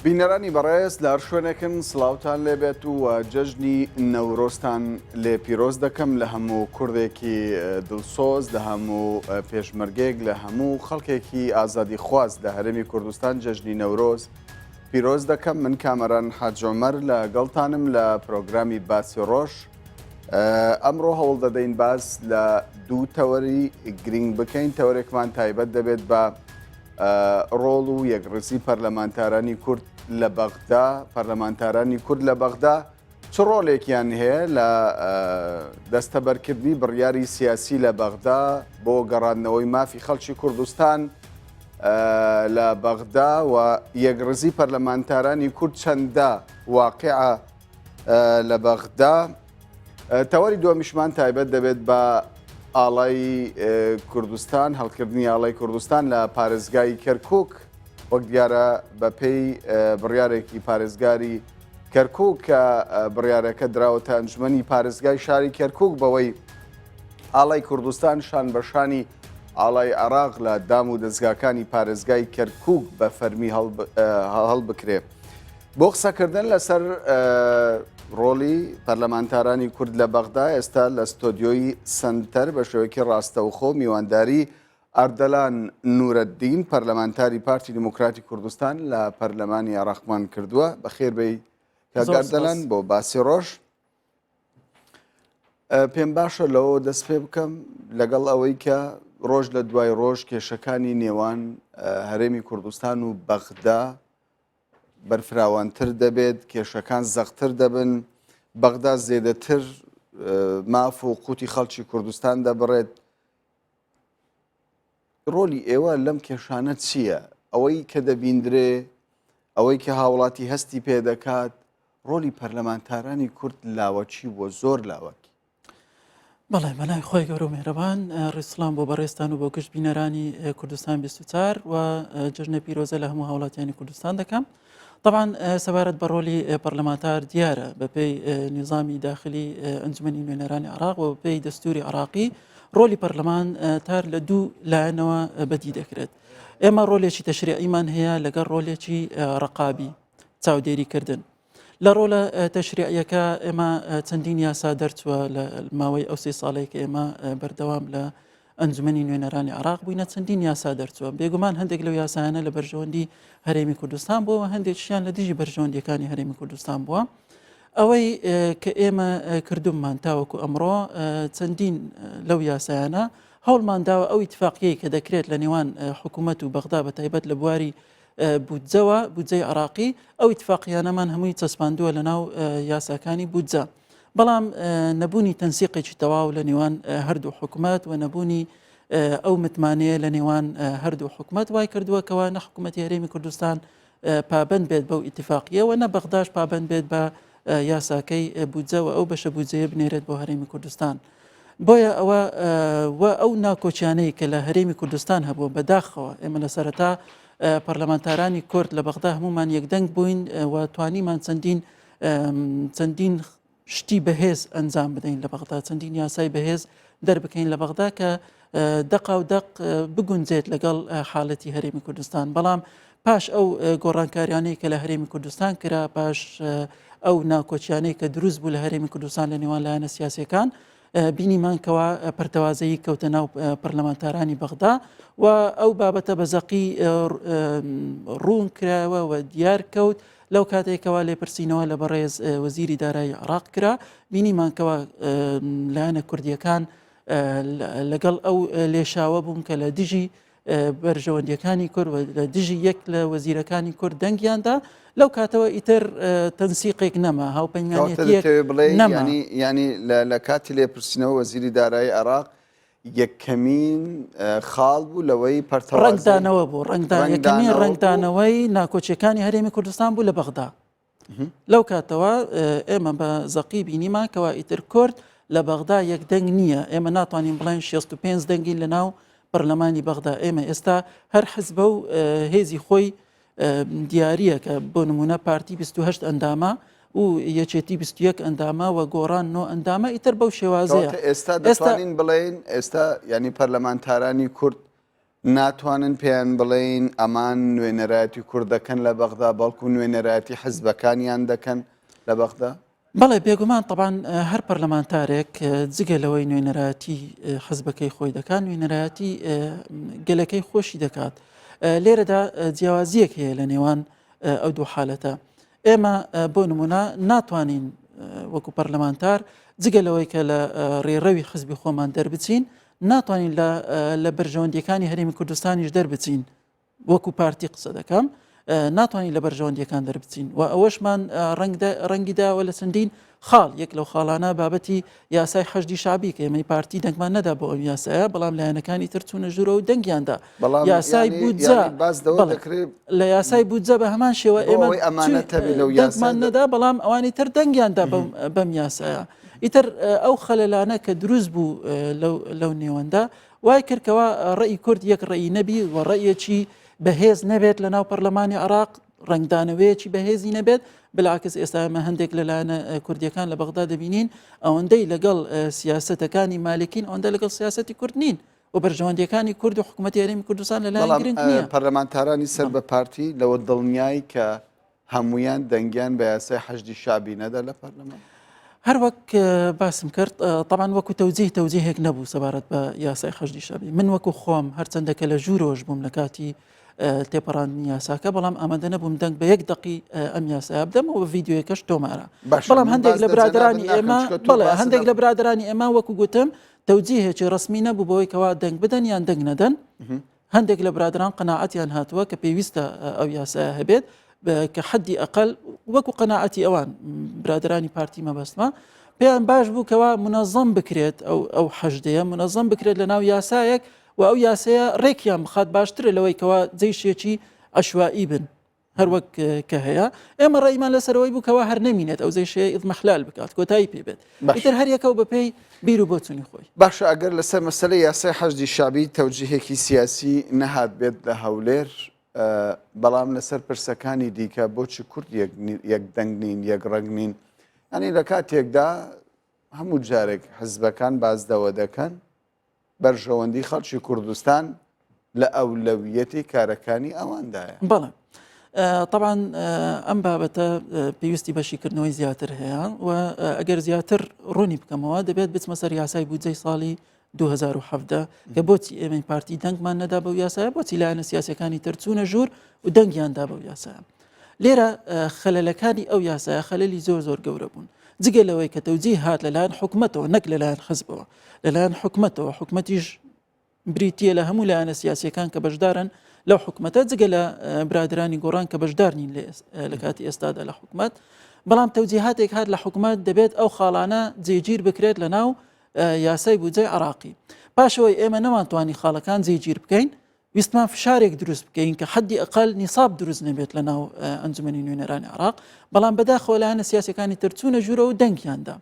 بینەرانی بەڕێز لە هەر شوێنێکن سڵاوتان لێبێت و جەژنی نەورۆستان لێ پیرۆز دەکەم لە هەموو کوردێکی دڵسۆز لە هەموو پێشمەرگێک لە هەموو خەڵکێکی ئازادی خواست لە هەرێمی کوردستان جەژنی نەورۆز پیرۆز دەکەم. من کامەران حاجۆمەر لە گەڵتانم لە پرۆگرامی باسی ڕۆژ. ئەمڕۆ هەوڵ دەدەین باس لە دوو تەوەری گرنگ بکەین. تەوەرێکمان تایبەت دەبێت بە ڕۆڵ و یەکڕزی پەرلەمانتارانی کورد لە بەغدا. پەرلەمانتارانی کورد لە بەغدا چ ڕۆڵێکیان هەیە لە دەستەبەرکردنی بڕیاری سیاسی لە بەغدا بۆ گەڕاندنەوەی مافی خەڵکی کوردستان لە بەغدا و یەکڕزی پەرلەمانتارانی کورد چەندە واقعە لە بەغدا. تەوەری دووەمیشمان تایبەت دەبێت بە ئاڵای کوردستان، هەڵکردنی ئاڵای کوردستان لە پارێزگای کەرکووک وەک دیارە بە پێی بڕیارێکی پارێزگاری کەرکووک کە بڕیارەکە دراوەتە ئەنجومەنی پارێزگای شاری کەرکووک بەوەی ئاڵای کوردستان شان بەشانی ئاڵای عێراق لە دام و دەستگاکانی پارێزگای کەرکووک بە فەرمی هەڵبکرێ. بۆ قسەکردن لەسەر ڕۆڵی پەرلەمانتارانی کورد لە بەغدا ئێستا لە ستۆدیۆی سنتەر بە شێوەیەکی ڕاستەوخۆ میوانداری ئەردەلان نورەدین پەرلەمانتاری پارتی دموکراتی کوردستان لە پەرلەمانی عێراقمان کردووە. بەخێربەی کاگەردەلان بۆ باسی ڕۆژ. پێم باشە لەوە دەست پێ بکەم لەگەڵ ئەوەی کە ڕۆژ لە دوای ڕۆژ کێشەکانی نێوان هەرێمی کوردستان و بەغدا بەرفراوانتر دەبێت، کێشەکان زەختر دەبن، بەغدا زێدەتر ماف و قوتی خەڵکی کوردستان دەبڕێت. ڕۆلی ئێوە لەم کێشانە چییە؟ ئەوەی کە دەبیندرێ، ئەوەی کە هاوڵاتی هەستی پێ دەکات، ڕۆلی پەرلەمانتارانی کورد لاوەچی بۆ زۆر لاوەکی. بەڵێ بەلای خۆی گەورە و مێرەبان، ڕێسڵام بۆ بەڕێستان و بۆ گشت بینەرانی کوردستان 24 و جژنە پیرۆزە لە هەموو هاوڵاتیانی کوردستان دەکەم. طبعا سەبارەت بە ڕۆلی پەرلەمانتار دیارە بەپێی نیزامی داخلی ئەنجومەنی نوێنەرانی عێراق و بەپێی دەستوری عێراقی ڕۆلی پەرلەمانتار لە دوو لایەنەوە بەدی دەکرێت. ئێمە ڕۆلێکی تەشریعیمان هەیە لەگەڵ ڕۆلێکی ڕقابی چاودێریکردن. لە ڕۆلە تەشریعیەکە ئێمە چەندین یاسا دەرچووە لە ماوەی ئەو سێ ساڵێک کە ئێمە بەردەوام لە ئەنجومەنی نوێنەرانی عێراق بووینە چەندین یاسا دەرچووە. بێگومان هەندێک لەو یاسایانە لە بەرژەوەندی هەرێمی کوردستان بووە، هەندێکیان لە دژی بەرژەوەندیەکانی هەرێمی کوردستان بووە. ئەوەی کە ئێمە کردومان تاوەکو ئەمڕۆ چەندین لەو یاسایانە هەوڵمان داوە ئەو ئیتفاقیەی کە دەکرێت لە نێوان حکوومەت و بەغدا بە تایبەت لە بواری بودجەوە بودجەی عێراقی ئەو ئیتفاقیانەمان هەمووی چەسپاندووە لە ناو یاساکانی بودجە. بەڵام نەبوونی تەنسیقێکی تەواو لە نێوان هەردوو حکوومەت و نەبوونی ئەو متمانەیە لە نێوان هەردوو حکوومەت وای کردووەکەوە نە حکوومەتی هەرێمی کوردستان پابند بێت بەو ئیتفاقیەوە، نە بەغداش پابند بێت بە یاساکەی بودجەوە ئەو بەشە بودجەیە بنێرێت بۆ هەرێمی کوردستان. بۆیە ئەو ناکۆچیانەی کە لە هەرێمی کوردستان هەبووە بەداخەوە ئێمە لە سەرەتا پەرلەمانتارانی کورد لە بەغدا هەمومان یەکدەنگ بووین و توانیمان چەندین شتی بەهێز ئەنجام بدەین لە بەغدا، چەندین یاسای بەهێز دەربکەین لە بەغدا کە دەق و دەق بگونجێت لەگەڵ حاڵەتی هەرێمی کوردستان. بەڵام پاش ئەو گۆڕانکاریانەی کە لە هەرێمی کوردستان کرا، پاش ئەو ناکۆچیانەی کە دروست بوو لە هەرێمی کوردستان لە نێوان لایەنە سیاسیەکان، بینیمانکەوە پەرتەوازەیی کەوتە ناو پەرلەمانتارانی بەغدا و ئەو بابەتە بەزەقی ڕوون کراوە و دیار کەوت. لەو کاتێکەوە لێپرسینەوە لە بەڕێز وەزیری دارایی عێراق کرا، بینیمانکەوە لایەنە کوردیەکان لەگەڵ ئەو لێشاوە بوون کە لە دژی بەرژەوەندیەکانی کورد لە دژی یەک لە وەزیرەکانی کورد دەنگیاندا. لەو کاتەوە ئیتر تەنسیقێک نەما، هاوپەیمانێتیەک نەما. ینی لە کاتی لێپرسینەوە وەزیری دارایی عێراق یەکەمین خاڵ بوو لەوەی ڕنگدانەوە بوو، یەکەمین ڕنگدانەوەی ناکۆچیەکانی هەرێمی کوردستان بوو لە بەغدا. لەو کاتەوە ئێمە بە زەقی بینیمان کەوا ئیتر کورد لە بەغدا یەکدەنگ نییە. ئێمە ناتوانین بڵێن 65 دەنگین لە ناو پەرلەمانی بەغدا. ئێمە ئێستا هەر حزبە و هێزی خۆی دیارریە کە بۆ نمونە پارتی 28 ئەندامە و یەکێتی 21 ئەندامە و گۆڕان 9 ئەندامە ئیتر بەو شێوازەیە. ئێستا دەتوانین بڵێن ئێستا ینی پەرلەمانتارانی کورد ناتوانن پێیان بڵێن ئەمان نوێنەرایەتی کوردەکەن لە بەغدا بەڵکو نوێنەرایەتی حزبەکانیان دەکەن لە بەغدا؟ بەڵێ بێگومان طبعاان هەر پەرلەمانتارێک جگە لەوەی نوێنەرایەتی حزبەکەی خۆی دەکات نوێنەرایەتی گەلەکەی خۆشی دەکات. لێرەدا جیاوازیەک هەیە لە نێوان ئەو دوو حالەتە. ئێمە بۆ نمونە ناتوانین وەکو پەرلەمانتار جگە لەوەی کە لە ڕێڕەوی حزبی خۆمان دەربچین ناتوانین لە بەرژەوەندیەکانی هەرێمی کوردستانیش دەربچین وەکو پارتی قسە دەکەم ناتوانین لە بەرژەوەندیەکان دەربچین و ئەوەشمان ڕەنگی داوە لە چەندین خاڵ یەک لەو خاڵانە بابەتی یاسای حەشدی شابی کە ئێمەی پارتی دەنگمان نەدا بۆ ئەو یاسایە بەڵام لایەنەکانی تر چوونە ژوورە و دەنگیاندا یاسای بوجە لە یاسای بوجە بە هەمان شێوە ئێمە دەنگمان نەدا بەڵام ئەوانی تر دەنگیاندا بەم یاسایە. ئیتر ئەو خەلەلانە کە دروست بوو لەو نێوەندا وای کردکەوە ڕێی کورد یەک ڕێی نەبی و ڕێیەکی بەهێز نەبێت لە ناو پەرلەمانی عراق ڕنگدانەوەیەکی بەهێزی نەبێت بلاکەس ئێستا ئەمە هەندێک لەلایەنە کوردیەکان لە بەغدا دەبینین ئەوەندەی لەگەڵ سیاسەتەکانی مالکین ئەوەندە لەگەڵ سیاسەتی کورد نین و بەرژەوەندیەکانی کورد و حکوومەتی هەرێمی کوردستان لەلایەن گرنگ نییە. پەرلەمانتارانی سەر بە پارتی لەوە دڵنیایی کە هەمویان دەنگیان بە یاسای حەشدی شابی نەدا لە پەرلەمان؟ هەر وەک باسم کرد طبعاً وەکو تەوجیهێک نەبوو سەبارەت بە یاسای حەشدی شابی من وەکو خۆم هەرچەندەکە لە ژوورۆژ بووم لە کاتی تێپەڕاندنی یاساکە بەڵام ئامادە نەبووم دەنگ بە 1 دقی ئەم یاسایە بدەم و ڤیددیوەکەش تۆمارە بەڵام هەندێک لە برادرانی ئێمە بەڵێ هەندێک لە برادرانی ئێمە وەکو گوتم تەوجیهێکی ڕسمی نەبوو بەوەی کەوا دەنگ بدەن یان دەنگ نەدەن هەندێک لە برادران قەناعەتیان هاتووە کە پێویستە ئەو یاسایە هەبێت کە حەدی ئەقل وەکو قەناعەتی ئەوان برادرانی پارتی مەبەستمە پێیان باش بوو کەوا منەظەم بکرێت ئەو حەشدەیە منەظەم بکرێت لە ناو یاسایەک و ئەو یاسەیە ڕێکیان بخات باشترە لەوەی کەوا جێشێکی ئەشوایی بن هەروەک کە هەیە ئێمە ڕێیمان لەسەرەوەی بوو کەوا هەر نەمینێت ئەو زێشەیە ئیضمەحلال بکات کۆتایی پێبێت ئیتر هەر یەکەو بەپێی بیر و بۆچوونی خۆی. باشە ئەگەر لەسەر مەسەلەی یاسای حەشدی شابی تەوجیهێکی سیاسی نەهات بێت لە هەولێر بەڵام لەسەر پرسەکانی دیکە بۆچی کورد یەک دەنگ نین یەک ڕەنگ نین ئەنی لە کاتێکدا هەموو جارێک حزبەکان بازدەوە دەکەن بەرژەوەندی خەڵکی کوردستان لە ئەولەویەتی کارەکانی ئەواندایە. بەڵێ طبعاً ئەم بابەتە پێویستی بەشیکردنەوەی زیاتر هەیە و ئەگەر زیاتر ڕوونی بکەمەوە دەبێت بچمە سەر یاسای بودجەی ساڵی 2017 کە بۆچی ئێمەی پارتی دەنگمان نەدا بەو یاسایە بۆچی لایەنە سیاسەکانی تر چوونە ژوور و دەنگیاندا بەو یاسایە. لێرە خەلەلەکانی ئەو یاسایە خەلەلی زۆر گەورە بوون جگە لەوەی کە تەوجیه هات لەلایەن حکوومەتەوە نەک لەلایەن حزبەوە لەلایەن حکوومەتەوە حکوومەتیش بریتیە لە هەموو لایەنە سیاسیەکان کە بەشدارن لەو حکوومەتە جگە لە برادرانی گۆڕان کە بەشدار نین لە کاتی ئێستادا لە حکوومەت بەڵام تەوجیهاتێک هات لە حکوومەت دەبێت ئەو خاڵانە جێگیر بکرێت لە ناو یاسای بودجەی عراقی پاشەوەی ئێمە نەمانتوانی خاڵەکان جێگیر بکەین ویستمان فشارێک دروست بکەین کە حەدی ئەقل نیساب دروست نەبێت لە ناو ئەنجومەنی نوێنەرانی عراق بەڵام بەداخەوە لایەنە سیاسەکانی تر چوونە ژوورە و دەنگیاندا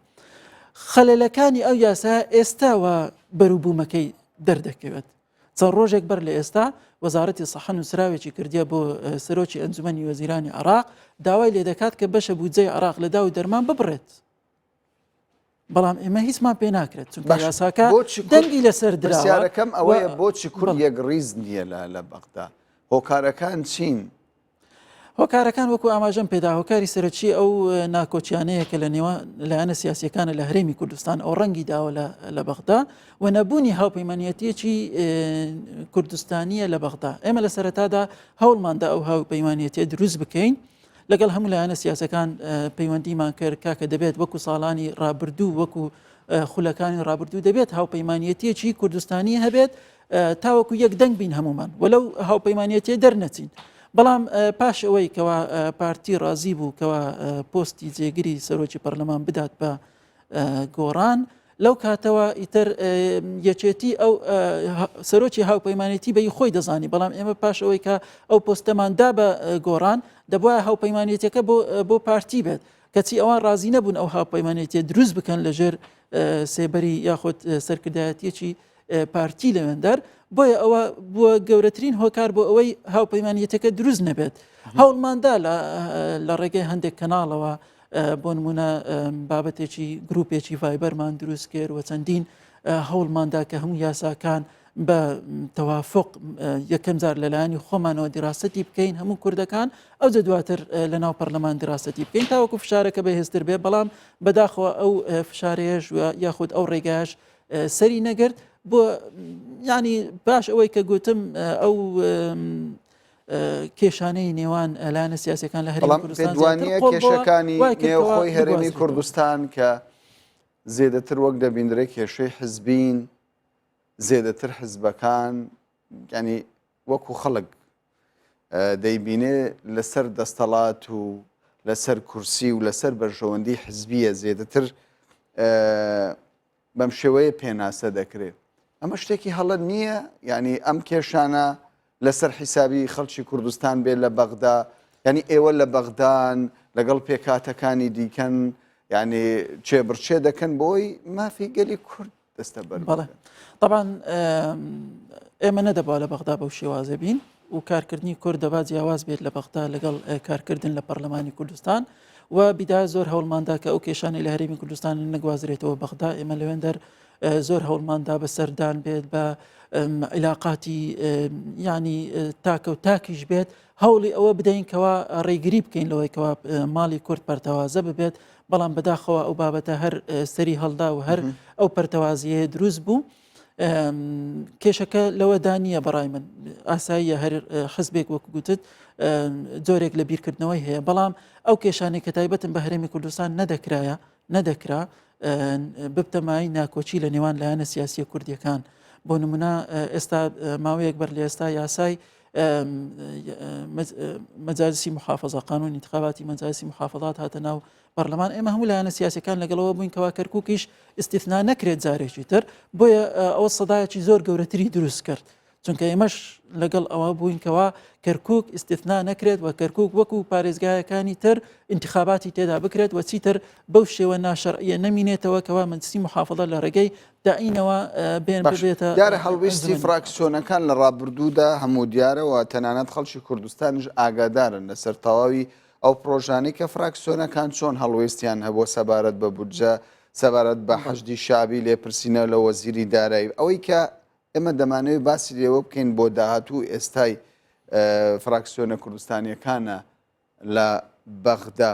خەلەلەکانی ئەو یاسا ئێستاوە بەرووبوومەکەی دەردەکەوێت چەند ڕۆژێک بەر لە ئێستا وەزارەتی سەحە نووسراوێکی کردیە بۆ سەرۆکی ئەنجومەنی وەزیرانی عراق داوای لێ دەکات کە بەشە بودجەی عراق لە داو دەرمان ببڕێت بەڵام ئێمە هیچمان پێ ناکرێت چونکە یاساکە دەنگی لەسەر دراسەکەم ئەوەیە بۆچی کورد یەک ڕیز نییە لە بەغدا هۆکارەکان چین؟ هۆکارەکان وەکو ئاماژەم پێدا هۆکاری سەرەکی ئەو ناکۆچیانەیە کە لە نێوان لایەنە سیاسیەکانە لە هەرێمی کوردستان ئەو ڕەنگی داوە لە بەغدا و نەبوونی هاوپەیمانیەتیەکی کوردستانیە لە بەغدا ئێمە لە سەرەتادا هەوڵماندا ئەو هاوپەیمانیەتیە دروست بکەین لەگەڵ هەموو لایەنە سیاسەکان پەیوەندیمان کرد کاکە دەبێت وەکو ساڵانی ڕابردوو وەکو خولەکانی ڕابردوو دەبێت هاوپەیمانیەتیەکی کوردستانی هەبێت تاوەکو یەک دەنگ بین هەمومان وەلەو هاوپەیمانیەتیە دەرنەچین بەڵام پاش ئەوەی کەوا پارتی ڕازی بوو کەوا پۆستی جێگیری سەرۆکی پەرلەمان بدات بە گۆڕان لەو کاتەوە ئیتر یەکێتی ئەو سەرۆکی هاوپەیمانێتی بەی خۆی دەزانی بەڵام ئێمە پاش ئەوەی کە ئەو پۆستەماندا بە گۆڕان دەبواە هاوپەیمانێتەکە بۆ پارتی بێت کەچی ئەوان ڕازی نەبوون ئەو هاوپەیمانێتیە دروست بکەن لەژێر سێبەری یاخۆت سەرکردایەتیەکی پارتی لەوێندەر بۆیە ئەوە بووە گەورەترین هۆکار بۆ ئەوەی هاوپەیمانیەتەکە دروست نەبێت هەوڵماندا لە ڕێگەی هەندێک کەناڵەوە بۆ نمونە بابەتێکی گروپێکی ڤایبەرمان دروست کرد و چەندین هەوڵماندا کە هەموو یاساکان بە تەوافق یەکەم جار لەلایەنی خۆمانەوە دیراسەتی بکەین هەموو کوردەکان ئەو جە دواتر لەناو پەرلەمان دیراسەتی بکەین تاوەکو فشارەکە بەهێزتر بێ بەڵام بەداخەوە ئەو فشارەیەش یاخود ئەو ڕێگایش سەری نەگرت بۆ ینی باش ئەوەی کە گوتم ئەو کێشانەی نێوان لایەنە سیاسەکان لە هەرێمی کوردستان دوانیە کێشەکانی نێوخۆی هەرێمی کوردستان کە زێدەتر وەک دەبیندرێ کێشەی حزبین زێدەتر حزبەکان ینی وەکو خەڵک دەیبینێ لەسەر دەستەڵات و لەسەر کورسی و لەسەر بەرژەوەندی حزبیە زێدەتر بەم شێوەیە پێناسە دەکرێت ئەمە شتێکی هەڵە نییە ینی ئەم کێشانە لەسەر حیسابی خەڵکی کوردستان بێت لە بەغدا ینی ئێوە لە بەغدان لەگەڵ پێکاتەکانی دیکەن ینی چێبڕچێ دەکەن بۆی مافی گەلی کورد دەستە بەر طبعا ئێمە نەدەبا لە بەغدا بەو شێوازە بین و کارکردنی کورد دەبا جیاواز بێت لە بەغدا لەگەڵ کارکردن لە پەرلەمانی کوردستان و بیدا زۆر هەوڵماندا کە ئەو کێشانی لە هەرێمی کوردستان نەگوازرێتەوە بەغدا ئێمە لەوێندەر زۆر هەوڵماندا بەسەردان بێت بە علاقاتی ینی تاکە و تاکیش بێت هەوڵی ئەوە بدەین کەوا ڕێگری بکەین لەوەی کەوا ماڵی کورد پەرتەوازە ببێت بەڵام بەداخەوە ئەو بابەتە هەر سەری هەڵدا و هەر ئەو پەرتەوازیە دروست بوو کێشەکە لەوە دانیە بەڕای من ئاساییە هەر حزبێک وەکو گوتت جۆرێک لە بیرکردنەوەی هەیە بەڵام ئەو کێشانێک کە تایبەتن بە هەرێمی کوردستان نەدەکرا ببتەمای ناکۆچی لە نێوان لایەنە سیاسی کوردیەکان بۆ نمونە ئێستا ماوەیەک بەر لە ئێستا یاسای مەجالسی محافظە قانون انتخاباتی مەجالسی محافظات هاتە ناو پەرلەمان ئێمە هەموو لایەنە سیاسەکان لەگەڵەوە بووین کەوا کەرکووکیش استیثنا نەکرێت جارێکی تر بۆیە ئەوە سەدایەکی زۆر گەورەتری دروست کرد چونکە ئێمەش لەگەڵ ئەوە بووینکەوە کەرکووک استیثنا نەکرێت و کەرکووک وەکو پارێزگایەکانی تر انتخاباتی تێدا بکرێت و چیتر بەو شێوە ناشەرعیە نەمینێتەوە کەوا مەجلیسی محافظە لە ڕێگەی داعینەوە بێن ببێتە دیارە هەڵویستی فراکسیۆنەکان لە ڕابردوودا هەموو دیارەوە تەنانەت خەڵکی کوردستانیش ئاگادارن لەسەر تەواوی ئەو پرۆژانەی کە فراکسیۆنەکان چۆن هەڵویستیان هەبووە سەبارەت بە بودجە سەبارەت بە حەشدی شابی لێپرسینە لە وەزیری دارایی ئەوەی کە ئێمە دەمانەوێت باسی لێوە بکەین بۆ داهاتوو ئێستای فراکسیۆنە کوردستانیەکانە لە بەغدا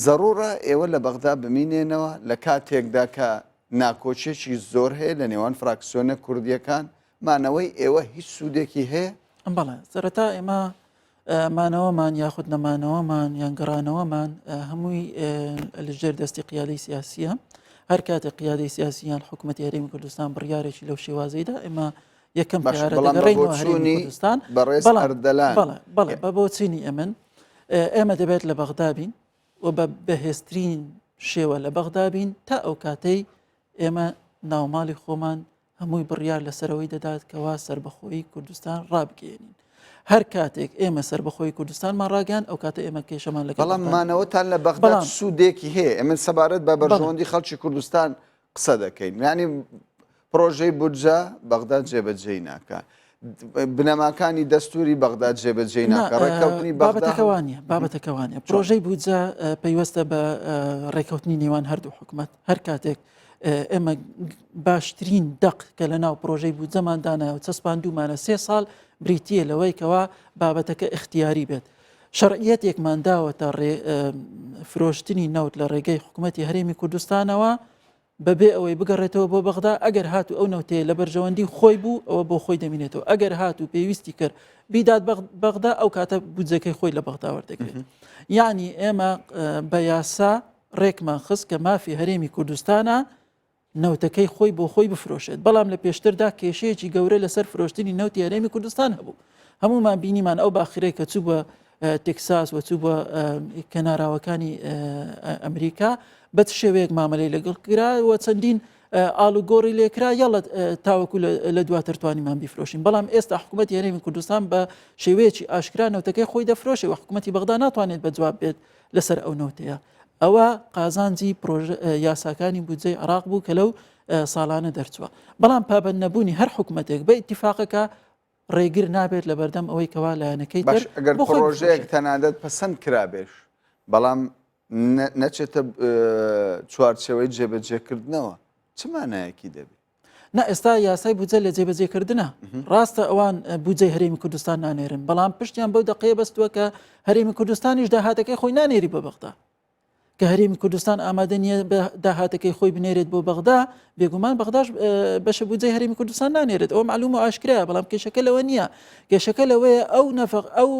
زەڕورە ئێوە لە بەغدا بمینێنەوە لە کاتێکدا کە ناکۆچێکی زۆر هەیە لە نێوان فراکسیۆنە کوردیەکان مانەوەی ئێوە هیچ سوودێکی هەیە؟ بەڵێ سەرەتا ئێمە مانەوەمان یاخود نەمانەوەمان یان گەڕانەوەمان هەمووی لەژێر دەستی قیادەی سیاسیە هەر کاتێک قیادەی سیاسیان حکوومەتی هەرێمی کوردستان بڕیارێکی لەو شێوازەیدا ئێمە یەکەم گەڕێنەوە هەرێمی کوردستان بەڵێ بە بۆچینی ئێمە دەبێت لە بەغدا بین و بە بەهێزترین شێوە لە بەغدا بین تا ئەو کاتەی ئێمە ناوماڵی خۆمان هەمووی بڕیار لەسەرەوەی دەدات کەوا سربەخۆیی کوردستان ڕابگەێنین هەر کاتێک ئێمە سربەخۆی کوردستانمان ڕاگەان ئەو کاتە ئێمە کێشەمان لەگەڵ بەڵام مانەوەتان لە بەغدا سوودێکی هەیە ئێمە سەبارەت بە بەرژەوەندی خەڵکی کوردستان قسە دەکەین یعنی پرۆژەی بودجە بەغدا جێبەجێی ناکات بنەماکانی دەستوری بەغدا جێبەجێی ناکات ڕێککەوتنی بابەتەکەوانە پرۆژەی بودجە پەیوەستە بە ڕێککەوتنی نێوان هەردوو حکوومەت هەر کاتێک ئێمە باشترین دەق کە لە ناو پرۆژەی بودجەماندانە و چەسپاندومانە 3 ساڵ بریتیە لەوەی کەوا بابەتەکە اختیاری بێت شەرعیەتێکمان داوەتە فرۆشتنی نەوت لە ڕێگەی حکوومەتی هەرێمی کوردستانەوە بەبێ ئەوەی بگەڕێتەوە بۆ بەغدا ئەگەر هاتو ئەو نەوتەیە لە بەرژەوەندی خۆی بوو ئەوە بۆ خۆی دەمینێتەوە ئەگەر هاتو پێویستی کرد بیدات بەغدا ئەو کاتە بودجەکەی خۆی لە بەغدا وەردەگرێت یعنی ئێمە بە یاسا ڕێکمان خست کە مافی هەرێمی کوردستانە نەوتەکەی خۆی بۆ خۆی بفرۆشێت بەڵام لە پێشتردا کێشەیەکی گەورە لەسەر فرۆشتنی نەوتی هەرێمی کوردستان هەبوو هەمومان بینیمان ئەو باخیرەی کە چوو بە تێکساس و چوو بە کەناراوەکانی ئەمریکا بە شێوەیەک مامەلەی لەگەڵ کراوە چەندین ئالوگۆڕی لێکرا یاڵە تاوەکو لە دواتر توانیمان بیفرۆشین بەڵام ئێستا حکوومەتی هەرێمی کوردستان بە شێوەیەکی ئاشکرا نەوتەکەی خۆی دەفرۆشێ و حکوومەتی بەغدا ناتوانێت بەجواب بێت لەسەر ئەو نەوتەیە ئەوە قازانجی یاساکانی بودجەی عراق بوو کە لەو ساڵانە دەرچووە بەڵام پابەند نەبوونی هەر حکوومەتێک بە ئیتیفاقەکە ڕێگر نابێت لە بەردەم ئەوەی کەوا لایەنەکەی تر ئەگەر پرۆژەیەک تەنانەت پەسەند کرابێش بەڵام نەچێتە چوارچەوەی جێبەجێکردنەوە چ مانایەکی دەبێت؟ نا ئێستا یاسای بودجە لە جێبەجێکردنە ڕاستە ئەوان بودجەی هەرێمی کوردستان نانێرن بەڵام پشتیان بەو دقەیە بەستووە کە هەرێمی کوردستانیش داهاتەکەی خۆی نانێری بە بەغدا کە هەرێمی کوردستان ئامادە نییە داهاتەکەی خۆی بنێرێت بۆ بەغدا بێگومان بەغداش بەشە بودجەی هەرێمی کوردستان نانێرێت ئەو معلوم و ئاشکرایە بەڵام کێشەکە لەوە نییە کێشەکە لەوەیە ئەو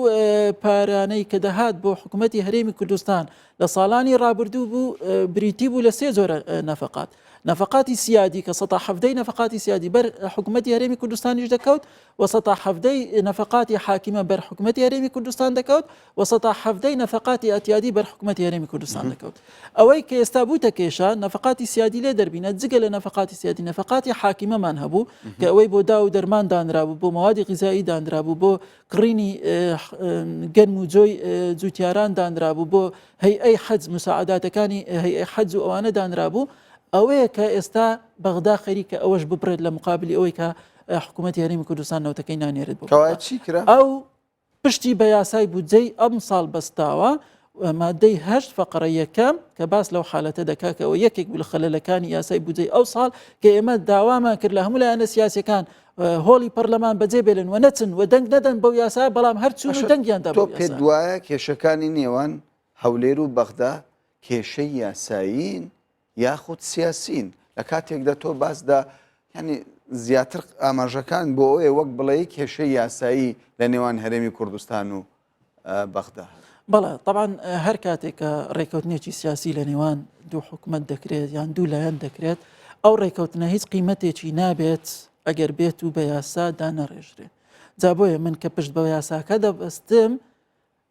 پارانەی کە دەهات بۆ حکوومەتی هەرێمی کوردستان لە ساڵانی ڕابردوو بوو بریتی بوو لە سێ جۆرە نەفقات نفقاتی سیادی کە 170 نفقاتی سیادی بەر حکوومەتی هەرێمی کوردستانیش دەکەوت و 170 نفقاتی حاکیمە بەر حکوومەتی هەرێمی کوردستان دەکەوت و 170 نفقاتی ئەتیادی بەر حکوومەتی هەرێمی کوردستان دەکەوت ئەوەی کە ئێستا بووتە کێشە نفقاتی سیادی لێ دەربینە جگە لە نفقاتی سیادی نفقاتی حاکیمەمان هەبوو کە ئەوەی بۆ دا و دەرمان دانرابوو بۆ موادی غیزایی دانرابوو بۆ کڕینی گەرم و جۆی جوتیاران دانرابوو بۆ هەیئەی حەج مساعداتەکانی هەیئەی حەج و ئەوانە دانرابوو ئەوەیە کە ئێستا بەغدا خەریکە ئەوەش ببرێت لە مقابلی ئەوەی کە حکوومەتی هەرێمی کوردستان نەوتەکەی نانێرێت بۆ ئەو پشتی بە یاسای بودجەی ئەم ساڵ بەستاوە مادەی 8 فقرە یەکەم کە باس لەو حالەتە دەکات کە ئەوە یەکێک بوو لە خەلەلەکانی یاسای بودجەی ئەو ساڵ کە ئێمە داوامان کرد لە هەموو لایەنە سیاسیەکان هۆڵی پەرلەمان بەجێ بێنن و نەچن و دەنگ نەدەن بەو یاسا بەڵام هەرچوون و دەنگیاندا تۆ پێت وایە کێشەکانی نێوان هەولێر و بەغدا کێشەی یاسایین یاخود سیاسین لە کاتێکدا تۆ باسدا ینی زیاتر ئاماژەکان بۆ ئەوێ وەک بڵێ کێشەی یاسایی لە نێوان هەرێمی کوردستان و بەغدا بەڵێ طبعاً هەر کاتێک کە ڕێکەوتنێکی سیاسی لە نێوان دوو حکوومەت دەکرێت یان دوو لایەن دەکرێت ئەو ڕێکەوتنە هیچ قیمەتێکی نابێت ئەگەر بێت و بە یاسا دانەڕێژرێت جا بۆیە من کە پشت بە یاساکە دەبەستم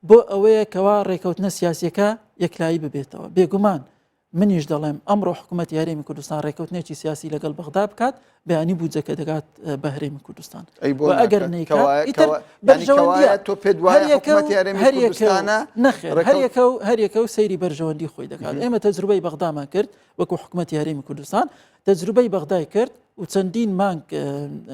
بۆ ئەوەیە کەوا ڕێکەوتنە سیاسیەکە یەکلایی ببێتەوە بێگومان منیش دەڵێم ئەمڕۆ حکوومەتی هەرێمی کوردستان ڕێکەوتنێکی سیاسی لەگەڵ بەغدا بکات بەیانی بوجەکە دەگات بە هەرێمی کوردستان ئەگەر تۆ پێ هەریەکە و سەیری بەرژەوەندی خۆی دەکات ئێمە تەجروبەی بەغدامان کرد وەکو حکوومەتی هەرێمی کوردستان تەجروبەی بەغدای کرد و چەندین مانگ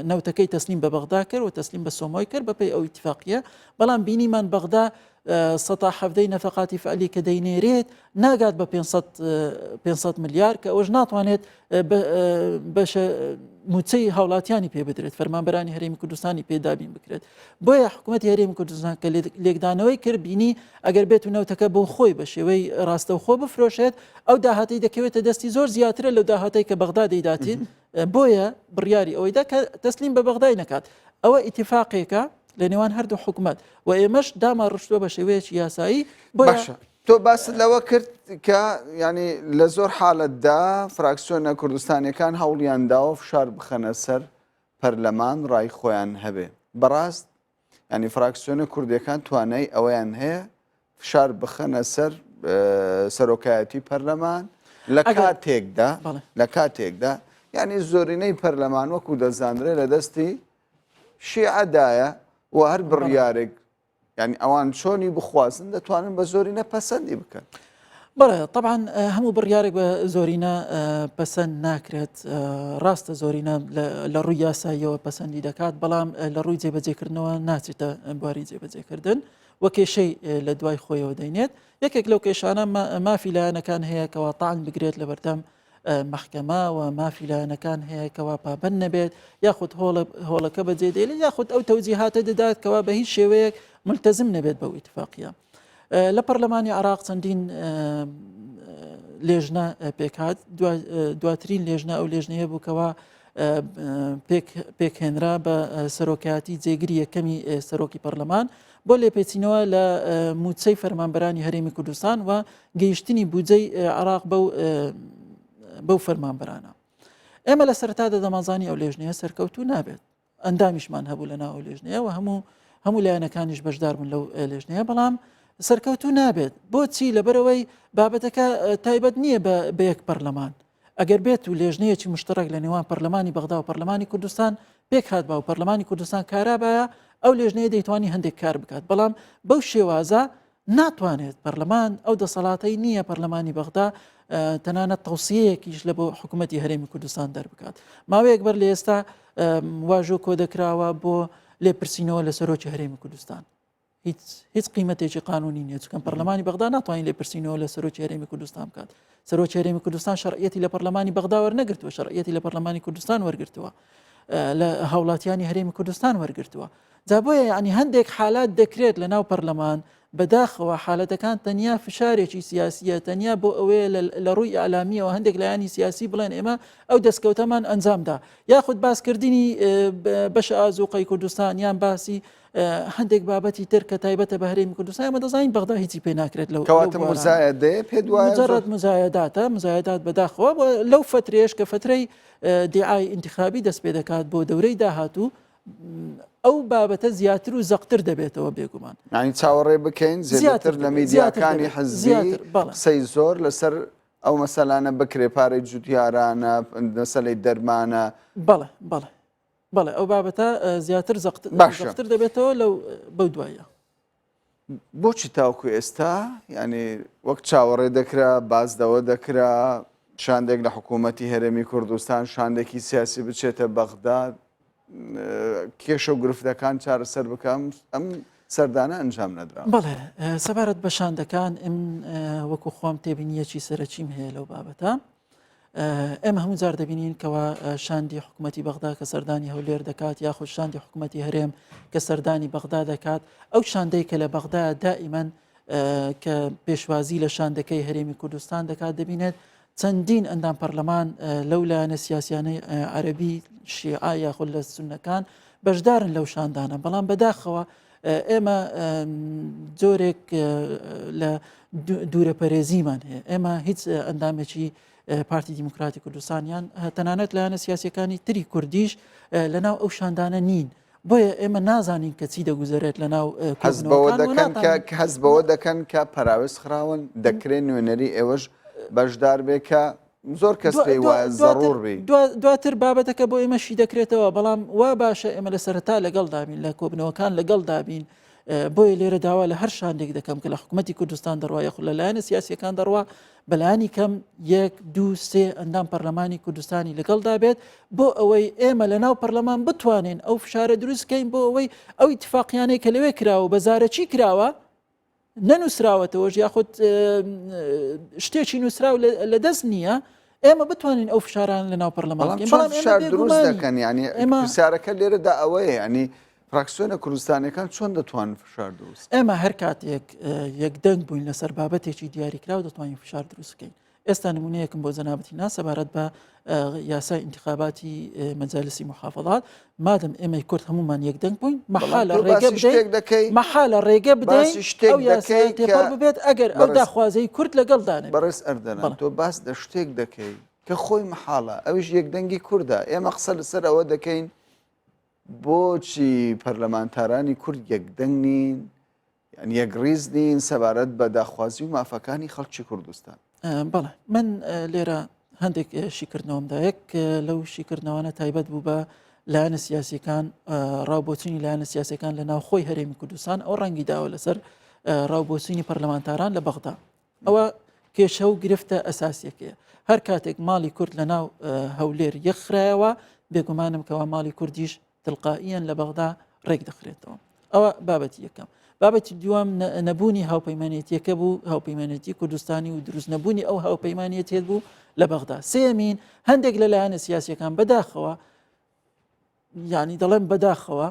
نەوتەکەی تەسلیم بە بەغدا کرد و تەسلیم بە سۆمای کرد بەپێی ئەو ئیتفاقیە بەڵام بینیمان بەغدا 170 نفقاتی فعلی کە دەینێرێت ناگات بە 500 ملیار کە ئەوش ناتوانێت بەشە موچەی هاوڵاتیانی پێ بدرێت فەرمانبەرانی هەرێمی کوردستانی پێدابین بکرێت بۆیە حکوومەتی هەرێمی کوردستان کە لێکدانەوەی کرد بینی ئەگەر بێت و نەوتەکە بۆ خۆی بە شێوەی ڕاستەوخۆ بفرۆشێت ئەو داهاتی دەکەوێتە دەستی زۆر زیاترە لەو داهاتەی کە بەغدا دەیداتین بۆیە بڕیاری ئەوەیدا کە تەسلیم بە بەغدای نەکات ئەوە ئیتیفاقێکە لە نێوان هەردوو حکوومەت و ئێمەش داما ڕشتووە بە شێوەیەکی یاسایی باشە تۆ باست لەوە کرد کە ینی لە زۆر حاڵەتدا فراکسیۆنە کوردستانیەکان هەوڵیانداوە فشار بخەنە سەر پەرلەمان ڕای خۆیان هەبێ بەڕاست ینی فراکسیۆنە کوردەکان توانای ئەوەیان هەیە فشار بخەنە سەر سەرۆکایەتی پەرلەمان لە کاتێکدا ینی زۆرینەی پەرلەمان وەکو دەزانرێت لە دەستی شیعەدایە و هەر بڕیارێک ینی ئەوان چۆنی بخوازن دەتوانن بە زۆرینە پەسەندی بکەن بەڵێ طبعاً هەموو بڕیارێک بە زۆرینە پەسەند ناکرێت ڕاستە زۆرینە لە ڕووی یاساییەوە پەسەندی دەکات بەڵام لە ڕووی جێبەجێکردنەوە ناچێتە بواری جێبەجێکردن وە کێشەی لە دوای خۆیەوە دەینێت یەکێک لەو کێشانە مافی لایەنەکان هەیە کەوا تاعن بگرێت لە بەردەم محکەمە و مافی لایەنەکان هەیە کەوا پابەند نەبێت یاخود هۆڵەکە بەجێدێت یاخود ئەو تەوجیهاتە دەدات کەوا بە هیچ شێوەیەک ملتەزم نەبێت بەو ئیتفاقیە لە پەرلەمانی عراق چەندین لێژنە پێکات دواترین لێژنە ئەو لێژنەیە بووکەوە پێکهێنرا بە سەرۆکایەتی جێگیری یەکەمی سەرۆکی پەرلەمان بۆ لێپێچینەوە لە موچەی فەرمانبەرانی هەرێمی کوردستان و گەیشتنی بودجەی عراق بەو فەرمانبەرانە ئێمە لە سەرەتادا دەمازانی ئەو لێژنەیە سەرکەوتوو نابێت ئەندامیشمان هەبوو لە ناو ئەو لێژنەیە و هەموو لایەنەکانیش بەشدار بوون لەو لێژنەیە بەڵام سەرکەوتوو نابێت بۆچی لەبەرەوەی بابەتەکە تایبەت نییە بە یەک پەرلەمان ئەگەر بێت و لێژنەیەکی مشترەک لە نێوان پەرلەمانی بەغدا و پەرلەمانی کوردستان پێک هات با و پەرلەمانی کوردستان کارابایە ئەو لێژنەیە دەیتوانی هەندێک کار بکات بەڵام بەو شێوازە ناتوانێت پەرلەمان ئەو دەسەڵاتەی نییە پەرلەمانی بەغدا تەنانەت تەوسیەیەکیش لە بۆ حکوومەتی هەرێمی کوردستان دەربکات ماوەیەک بەر لە ئێستا واژۆ کۆ دەکراوە بۆ لێپرسینەوە لە سەرۆکی هەرێمی کوردستان هیچ قیمەتێکی قانونی نییە، چکەم پەرلەمانی بەغدا ناتوانین لێ پرسینەوە لە سەرۆکی هەرێمی کوردستان بکات. سەرۆکی هەرێمی کوردستان شەرعیەتی لە پەرلەمانی بەغدا وەرنەگرتووە، شەرعیەتی لە پەرلەمانی کوردستان وەرگرتووە، لە هاوڵاتیانی هەرێمی کوردستان وەرگرتووە. جا بۆیە ینی هەندێک حالات دەکرێت لە ناو پەرلەمان بەداخەوە حالەتەکان تەنیا فشارێکی سیاسیە، تەنیا بۆ ئەوەیە لە ڕووی ئالامیەوە هەندێک لایانی سیاسی بڵێن ئێمە ئەو دەستکەوتەمان ئەنجامدا، یاخود باسکردنی بەشە ئازوقەی کوردستان یان باسی هەندێک بابەتی تر کە تایبەتە بە هەرێمی کوردستان، ئەمە دەزانین بەغدا هیچی پێ ناکرێت لەو کەواتە مزایەدەیە پێ دوایە مجرد مزایداتە مزایدات بەداخەوە لەو فترێش کە فترەی دیعای انتخابی دەست پێ دەکات بۆ دەورەی داهاتوو، ئەو بابەتە زیاتر و زەقتر دەبێتەوە بێگومان. یعنی چاوەڕێ بکەین زیاتر لە میدیاکانی حزبی قسەی زۆر لەسەر ئەو مەسەلانە بکرێ پارەی جوتیارانە مەسەلەی دەرمانە. بەڵێ بەڵێ بەڵێ ئەو بابەتە زیاتر زەقتر دەبێتەوە لەو بەو دوایە. بۆچی تاوکو ئێستا ینی وەک چاوەڕێ دەکرا باز دەوە دەکرا شاندێک لە حکوومەتی هەرێمی کوردستان شاندێکی سیاسی بچێتە بەغدا کێشە و گرفتەکان چارەسەر بکەم ئەم سەردانە ئەنجام نەدرا. بەڵێ سەبارەت بە شاندەکان ئەم وەکو خۆم تێبینیەکی سەرەکیم هەیە لەو بابەتە. ئێمە هەموو جار دەبینین کەوا شاندی حکوومەتی بەغدا کە سەردانی هەولێر دەکات یاخود شاندی حکوومەتی هەرێم کە سەردانی بەغدا دەکات، ئەو شاندەی کە لە بەغدا دائیمەن کە پێشوازی لە شاندەکەی هەرێمی کوردستان دەکات دەبینێت چەندین ئەندام پەرلەمان لەو لایەنە سیاسیانەی عەرەبی شیعە یاخود لە سوننەکان بەشدارن لەو شاندانە، بەڵام بەداخەوە ئێمە جۆرێک لە دوورەپەرێزیمان هەیە، ئێمە هیچ ئەندامێکی پارتی دیموکراتی کوردستانیان تەنانەت لایەنە سیاسیەکانی تری کوردیش لەناو ئەو شاندانە نین، بۆیە ئێمە نازانین کە چی دەگوزارێت لەناو حەز بەوە دەکەن کە پەراوێز خراون دەکرێت نوێنەری ئێوەش بەشدار بێ کە زۆر کەس پێی وایە زەڕوڕ بێ. دواتر بابەتەکە بۆ ئێمەشی دەکرێتەوە، بەڵام وا باشە ئێمە لە سەرەتا لەگەڵ دابین لە کۆبنەوەکان لەگەڵ دابین، بۆیە لێرە داوا لە هەر شانێک دەکەم کە لە حکوومەتی کوردستان دەڕوا یاخود لە لایەنە سیاسیەکان دەڕوا بەلایانی کەم 1 2 3 ئەندام پەرلەمانی کوردستانی لەگەڵدا بێت بۆ ئەوەی ئێمە لە ناو پەرلەمان بتوانین ئەو فشارە دروستکەین بۆ ئەوەی ئەو ئیتفاقیانەی کە لەوێ کراوە بەزارەچی کراوە نەنووسراوەتەوەش یاخود شتێکی نووسراو لە دەست نییە، ئێمە بتوانین ئەو فشاران لە ناو پەرلەمان فشار دروست دەکەن، ینی پرسیارەکە لێرەدا ئەوەیە، ینی فراکسیۆنە کوردستانیەکان چۆن دەتوانن فشار دروست؟ ئێمە هەر کاتێک یەکدەنگ بووین لەسەر بابەتێکی دیاریکراوە دەتوانین فشار دروست بکەین. ئێستا نمونەیەکم بۆ جەنابەتی نا سەبارەت بە یاسای انتخاباتی مەجالسی محافظات، مادەم ئێمەی کورد هەمومان یەکدەنگ بووین مەحالە ڕێگە بدەین ئەو یاسای تێپەڕ ببێت ئەگەر ئەو داخوازەی کورد لەگەڵ دانێت. بەڕێز ئەردەنان تۆ باس لە شتێک دەکەی کە خۆی مەحاڵە ئەویش یەکدەنگی کووردە، ئێمە قسە لەسەر ئەوە دەکەین بۆچی پەرلەمانتارانی کورد یەکدەنگ نین یان یەکڕیز نین سەبارەت بە داخوازی و مافەکانی خەڵکی کوردستان؟ بەڵێ من لێرە هەندێک شیکردنەوەمدا یەک لەو شیکردنەوەانە تایبەت بوو بە لایەنە سیاسیەکان ڕاوبۆچینی لایەنە سیاسیەکان لە ناو خۆی هەرێمی کوردستان ئەو ڕەنگی داوە لەسەر ڕاوبۆچینی پەرلەمانتاران لە بەغدا. ئەوە کێشە و گرفتە ئەساسیەکەیە، هەر کاتێک ماڵی کورد لە ناو هەولێر یەخرایەوە بێگومانم کەوا ماڵی کوردیش تلقائیان لە بەغدا ڕێک دەخرێتەوە. ئەوە بابەتی یەکەم. بابەتی دووەم نەبوونی هاوپەیمانێتیەکە بوو، هاوپەیمانێتی کوردستانی و دروست نەبوونی ئەو هاوپەیمانێتیت بوو لە بەغدا. سێمین هەندێک لە لایەنە سیاسیەکان بەداخەوە یعنی دەڵێن بەداخەوە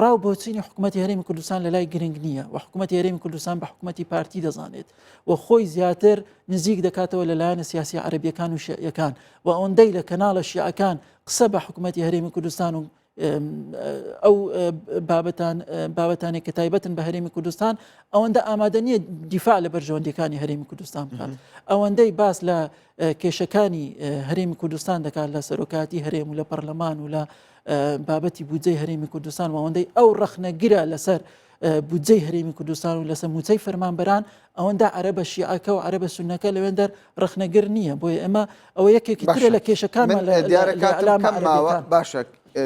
ڕاوبۆچینی حکوومەتی هەرێمی کوردستان لە لای گرنگ نییە و حکوومەتی هەرێمی کوردستان بە حکوومەتی پارتی دەزانێت و خۆی زیاتر نزیک دەکاتەوە لە لایەنە سیاسی عەرەبیەکان و شیعەکان و ئەوەندەی لە کەناڵە شیعەکان قسە بە حکوومەتی هەرێمی کوردستان و ئەو بابەتانێک کە تایبەتن بە هەرێمی کوردستان ئەوەندە ئامادە نییە دیفاع لە بەرژەوەندەکانی هەرێمی کوردستان بکات، ئەوەندەی باس لە کێشەکانی هەرێمی کوردستان دەکات لە سەرۆکاتی هەرێم و لە پەرلەمان و لە بابەتی بودجەی هەرێمی کوردستان و ئەوەندەی ئەو ڕەخنەگیرە لەسەر بودجەی هەرێمی کوردستان و لەسەر موچەی فەرمانبەران ئەوەندە عەرەبە شیعەکە و عەرەبە سوننەکە لەوێندەر ڕەخنەگر نییە، بۆیە ئەمە ئەوە یەکێکی ترە لە کێشەکانمان لە ئەعلامە عەرەبیەکان. باشە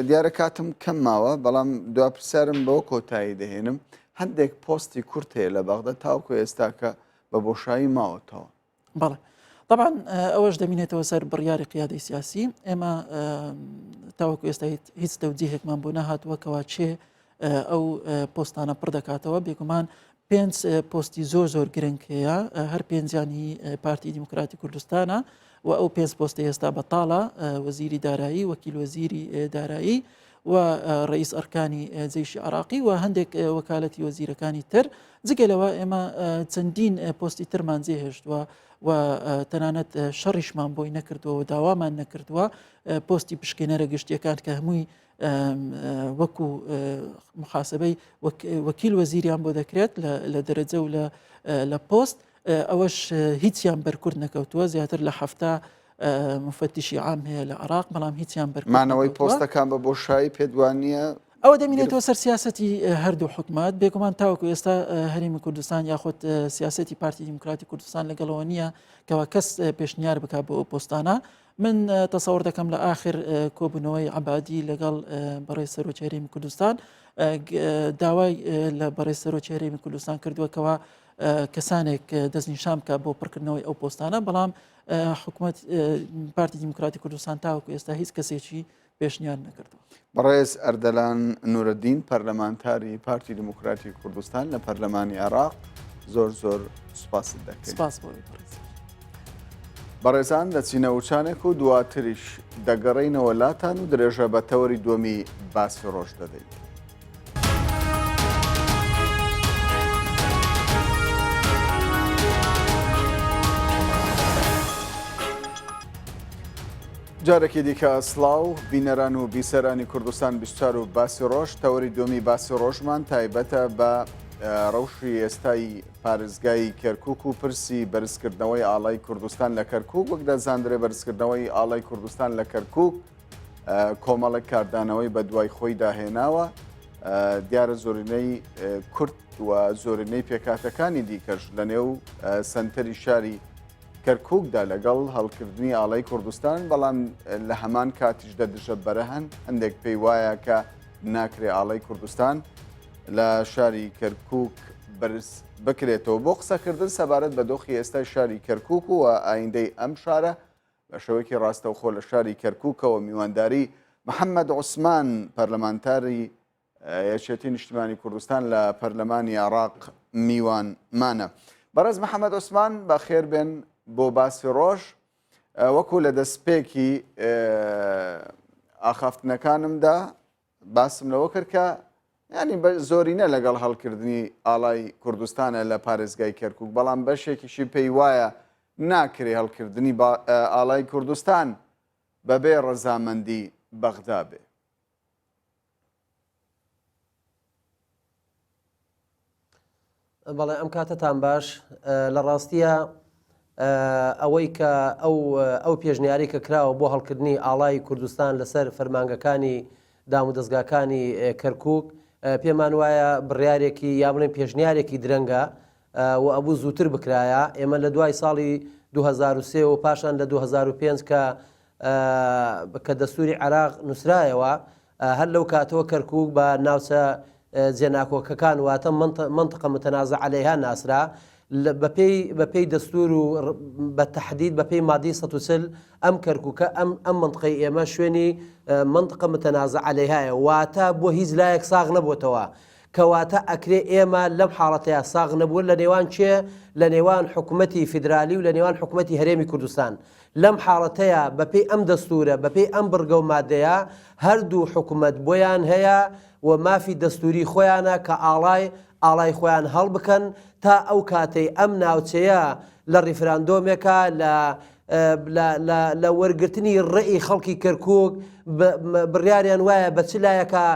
دیارە کاتم کەم ماوە، بەڵام دوا پرسیارم بەوە کۆتایی دەهێنم هەندێک پۆستی کورت هەیە لە بەغدا تاوکو ئێستا کە بە بۆشایی ماوەتەوە. بەڵێ طبعا ئەوەش دەمینێتەوە سەر بڕیاری قیادەی سیاسی. ئێمە تاوەکو ئێستا هیچ تەوجیهێکمان بۆ نەهاتووە کەوا چێ ئەو پۆستانە پڕ دەکاتەوە بێگومان 5 پۆستی زۆر گرنگ هەیە هەر پێنجانی پارتی دیموکراتی کوردستانە و ئەو 5 پۆستی ئێستا بەتاڵە وەزیری دارایی وەکیل وەزیری دارایی و ڕئیس ئەرکانی جەیشی عراقی و هەندێک وەکالەتی وەزیرەکانی تر جگەلەوە ئێمە چەندین پۆستی ترمان جێهێشتووە و تەنانەت شەڕیشمان بۆی نەکردووە و داوامان نەکردووە پۆستی پشکێنەرە گشتیەکان کە هەمووی وەکو محاسبەی وەکیل وەزیریان بۆ دەکرێت لە دەرەجە و لە پۆست ئەوەش هیچیان بەرکورد نەکەوتووە زیاتر لە هەفتە مفتشی عام هەیە لە عراق بەڵام هیچیان مانەوەی پۆستەکان بە بۆشایی پێدوانیە ئەوە دەمینێتەوە سەر سیاسەتی هەردوو حکومات بێگومان تاوەکو ئێستا هەرێمی کوردستان یاخۆت سیاسەتی پارتی دیموکراتی کوردستان لەگەڵەوە نییە کەوا کەس پێشنیار بک بۆ ئەو پۆستانە من تەسەوڕ دەکەم لە ئاخر کۆبوونەوەی عەبادی لەگەڵ بەڕێز سەرۆکی هەرێمی کوردستان داوای لە بەڕێز سەرۆکی هەرێمی کوردستان کردووەکەوە کەسانێک دەستنیشان بکە بۆ پڕکردنەوەی ئەو پۆستانە بەڵام حکوومەت پارتی دیموکراتی کوردستان تاوەکو ئێستا هیچ کەسێکی پێشنیار نەکردووە. بەڕێز ئەردەلان نورەدین پەرلەمانتاری پارتی دیموکراتی کوردستان لە پەرلەمانی عێراق زۆر سوپاست دەکەین. سپاس بۆی بەڕێز. بەڕێزان دەچینە وچانێک و دواتریش دەگەڕێینەوە لاتان و درێژە بە تەوەری دووەمی باسی ڕۆژ دەدەین. جارێکی دیکە سڵاو بینەران و بیسەرانی کوردستان 24 و باسی ڕۆژ تەوەری دووەمی باسی ڕۆژمان تایبەتە بە ڕەوشی ئێستای پارێزگای کەرکووک و پرسی بەرزکردنەوەی ئاڵای کوردستان لە کەرکووک وەک دەزانرێ بەرزکردنەوەی ئاڵای کوردستان لە کەرکووک کۆمەڵێک کاردانەوەی بە دوای خۆی داهێناوە دیارە زۆرینەی کورد و زۆرینەی پێکاتەکانی دیکەش لە نێو سەنتەری شاری کەرکووکدا لەگەڵ هەڵکردنی ئاڵای کوردستان بەڵام لە هەمان کاتیشدا دژە بەرەهەن هەندێک پێی وایە کە ناکرێ ئاڵای کوردستان لە شاری کەرکووک بەرز بکرێتەوە بۆ قسەکردن سەبارەت بە دۆخی ئێستای شاری کەرکووک و ئایندەی ئەم شارە بە شێوەیەکی ڕاستەوخۆ لە شاری کەرکووکەوە میوانداری محەممەد عوسمان پەرلەمانتاری یەکێتی نیشتیمانی کوردستان لە پەرلەمانی عێراق میوانمانە. بەڕێز محەممەد عوسمان بە خێر بێن بۆ باسی ڕۆژ وەکو لە دەستپێکی ئاخافتنەکانمدا باسم لەوە کرد کە ینی زۆرینە لەگەڵ هەڵکردنی ئاڵای کوردستانە لە پارێزگای کەرکووک بەڵام بەشێکیشی پێی وایە ناکرێ هەڵکردنی ئاڵای کوردستان بەبێ ڕەزامەندی بەغدا بێ. بەڵێ ئەم کاتتان باش لە ڕاستیە ئەوەی کە ئەو پێشنیاری کە کراوە بۆ هەڵکردنی ئاڵای کوردستان لەسەر فەرمانگەکانی دام و دەستگاکانی کەرکووک پێمان وایە بڕیارێکی یا بڵێن پێشنیارێکی درەنگە و ئەبوو زووتر بکرایە ئێمە لە دوای ساڵی 2003 و پاشان لە 2005 کە دەستوری عێراق نووسرایەوە هەر لەو کاتەوە کەرکووک بە ناوچە جێناکۆکەکان واتە منطقە متەنازە عەلەیها ناسرا بەپێی دەستور و بە تەحدید بەپێی مادی 140 ئەم کەرکووکە ئەم منطقەی ئێمە شوێنی منطقە متەنازە عەلەیهایە واتە بۆ هیچ لایەک ساغ نەبووتەوە کەواتە ئەکرێ ئێمە لەم حاڵەتەیە ساغ نەبوون لە نێوان چێ لە نێوان حکوومەتی فیدرالی و لە نێوان حکوومەتی هەرێمی کوردستان لەم حاڵەتەیە بەپێی ئەم دەستورە بەپێی ئەم بڕگە و مادەیە هەردوو حکوومەت بۆیان هەیە و مافی دەستوری خۆیانە کە ئاڵای خۆیان هەڵ بکەن تا ئەو کاتەی ئەم ناوچەیە لە ڕیفراندۆمێکە لە وەرگرتنی ڕێی خەڵکی کەرکووک بڕیاریان وایە بە چ لایەکە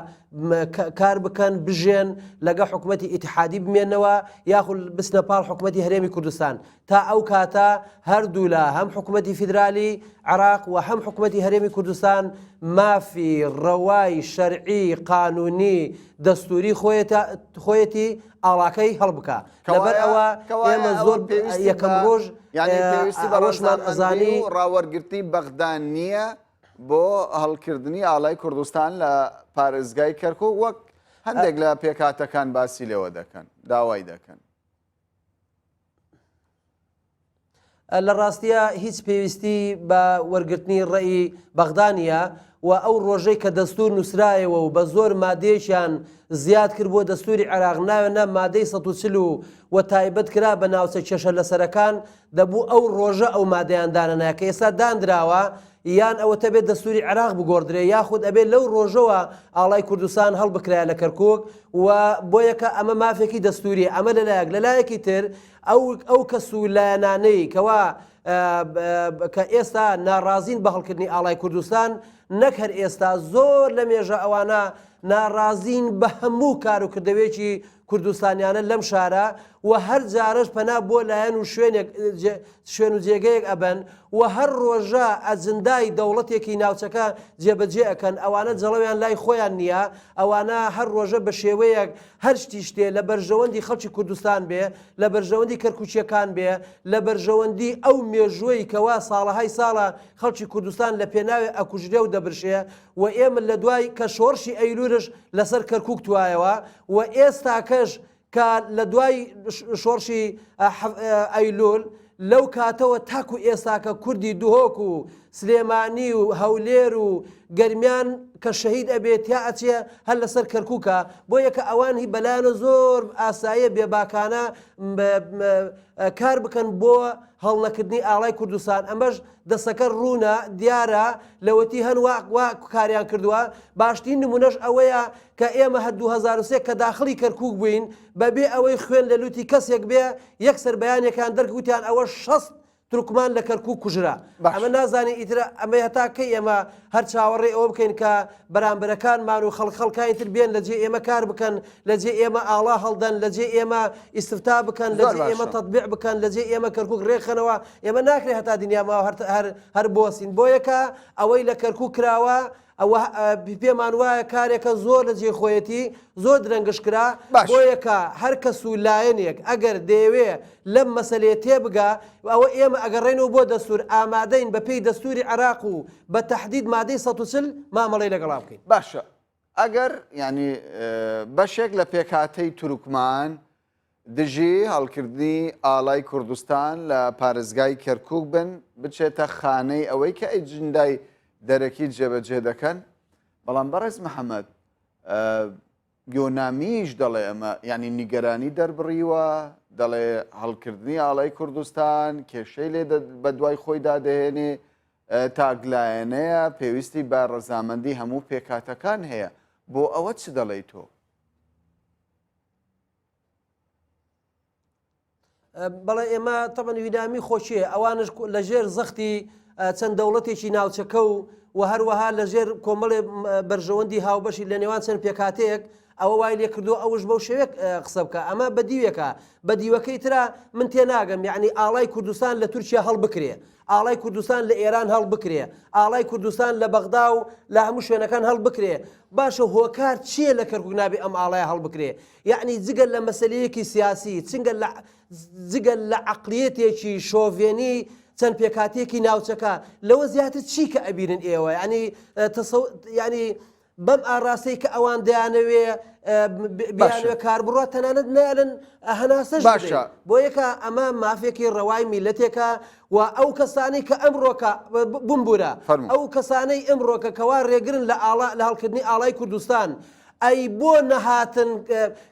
کار بکەن بژێن لەگە حکوومەتی ئیتحادی بمێنەوە یاخود بچنە پاڵ حکوومەتی هەرێمی کوردستان تا ئەو کاتە هەردوو لە هەم حکوومەتی فیدرالی عێراق و هەم حکوومەتی هەرێمی کوردستان مافی ڕەوای شەرعی قانونی دەستوری خۆیەتی ئاڵاکەی هەڵبکە لەبەر ئەوە ئێمە زۆر یەکەم ڕۆژ پێویستی بەڕۆژمان ئەزانی و ڕاوەرگرتی بەغدان نییە بۆ هەڵکردنی ئاڵای کوردستان لە پارێزگای کەرکووک وەک هەندێک لە پێکاتەکان باسی لێوە دەکەن داوای دەکەن. لە ڕاستیە هیچ پێویستی بە وەرگرتنی ڕێی بەغدانیە و ئەو ڕۆژەی کە دەستور نووسرایەوە و بە زۆر مادێشیان زیاد کرد بۆ دەستوری عێراق ناوێنە مادەی 140 و تایبەت کرا بە ناوچە کێشە لەسەرەکان دەبوو ئەو ڕۆژە ئەو مادەیان دانەنایە کە ئێستا دانراوە یان ئەوەتە بێت دەستوری عێراق بگۆڕدرێ یاخود ئەبێت لەو ڕۆژەوە ئاڵای کوردستان هەڵبکرایە لە کەرکووک و بۆ یەکە ئەمە مافێکی دەستوری ئەمە لەلایەک لەلایەکی تر ئەو کەسولایەنانەی کەوا کە ئێستا ناڕازین بە هەڵکردنی ئاڵای کوردستان نەک هەر ئێستا زۆر لە مێژە ئەوانە ناڕازین بە هەموو کار و کردەوێکی کوردستانیانە لەم شارە و هەر جارش پەنا بۆ لایەن و شوێن و جێگەیەک ئەبەن و هەر ڕۆژە ئەجندای دەوڵەتێکی ناوچەکە جێبەجێ ئەکەن ئەوانە جەڵەویان لای خۆیان نییە ئەوانە هەر ڕۆژە بە شێوەیەک هەر شتی شتێ لە بەرژەوەندی خەڵکی کوردستان بێ لە بەرژەوەندی کەرکوچیەکان بێ لە بەرژەوەندی ئەو مێژووی کەوا ساڵەهای ساڵە خەڵکی کوردستان لە پێناوێ ئەکوژرێ و دەبرشێ و ئێمە لە دوای کە شۆڕشی ئەیلورش لەسەر کەرکووک توایەوە و ئێستا کەش کە لە دوای شۆڕشی ئەیلول لەو کاتەوە تاکو ئێستاکە کوردی دوهۆک و سلێمانی و هەولێر و گەرمیان کە شەهید ئەبێت یا ئەچێ هەر لەسەر کەرکووکە بۆ یەکە ئەوان هی بەلایەنە زۆر ئاساییە بێباکانە کار بکەن بۆ هەڵنەکردنی ئاڵای کوردستان ئەمەش دەسەکە ڕوونە دیارە لەوەتی هەنوا کاریان کردووە باشترین نمونەش ئەوەیە کە ئێمە هە 2003 کە داخلی کەرکووک بووین بەبێ ئەوەی خوێن لە لوتی کەسێک بێ یەکسەر بەیانێکان دەرکوتیان ئەوە 6 تورکمان لە کەرکووک کوژرا ئەمە نازانی ئیترە ئەمە هەتاکەی ئێمە هەر چاوەڕێ ئەوە بکەین کە بەرامبەرەکانمان و خەڵکانی تر بێن لەجێ ئێمە کار بکەن لەجێ ئێمە ئاڵا هەڵدەن لەجێ ئێمە ئیستفتا بکەن لەجێ ئێمە تەطبیع بکەن لەجێ ئێمە کەرکووک ڕێخەنەوە ئێمە ناکرێت هەتا دنیاماوە هەر بۆسین بۆ یەکە ئەوەی لە کەرکووک کراوە ئەوە پێمان وایە کارێکە زۆر لە جێخۆیەتی زۆر درەنگش کرا بۆ یەکە هەر کەس و لایەنێک ئەگەر دەیەوێ لەم مەسەلێ تێبگا ئەوە ئێمە ئەگەڕێنەوە بۆ دەستور ئامادەین بە پێی دەستوری عێراق و بە تەحدید مادەی 140 مامەڵەی لەگەڵا بکەین باشە ئەگەر ینی بەشێک لە پێکهاتەی تورکمان دژی هەڵکردنی ئاڵای کوردستان لە پارێزگای کەرکووک بن بچێتە خانەی ئەوەی کە ئەجندای دەرەکی جێبەجێ دەکەن بەڵام بەڕێز محەممەد یۆنامیش دەڵێ ئەمە ینی نیگەرانی دەربڕیوە دەڵێ هەڵکردنی ئاڵای کوردستان کێشەی لێ بە دوای خۆیدا دەهێنێ تاگلایەنەیە پێویستی بە ڕەزامەندی هەموو پێکاتەکان هەیە بۆ ئەوە چ دەڵێی تۆ؟ بەڵێ ئێمە تەمەن ویدامی خۆشیە ئەوانش لەژێر زەختی چەند دەوڵەتێکی ناوچەکە و هەروەها لەژێر کۆمەڵێ بەرژەوەندی هاوبەشی لە نێوان چەند پێکاتەیەک ئەوە وای لێ کردو ئەوش بەو شێوێک قسە بکە ئەمە بەدیوێکە بەدیوەکەی ترا من تێناگەم یعنی ئاڵای کوردستان لە تورکیا هەڵ بکرێ ئاڵای کوردستان لە ئێران هەڵ بکرێ ئاڵای کوردستان لە بەغدا و لە هەموو شوێنەکان هەڵ بکرێ باشە هۆکار چییە لە کەرکووک نابێ ئەم ئاڵایە هەڵ بکرێ یعنی جگەل لە مەسەلەیەکی سیاسی جگەل لە عەقلیەتێکی شۆڤێنی چەند پێکاتێکی ناوچەکە لەوە زیاتر چی کە ئەبیرن ئێوە ینی بەم ئاڕاستەی کە ئەوان دەیانەوێ بیانوێ کار بڕات تەنانەت نالن هەناسەش بۆ یەکە ئەمە مافێکی ڕەوای میلەتێکە و ئەو کەسانی کە ئەمڕۆکە بمبورە ئەو کەسانەی ئەمڕۆکە کەوا ڕێگرن لە هەڵکردنی ئاڵای کوردستان ئەی بۆ نەهاتن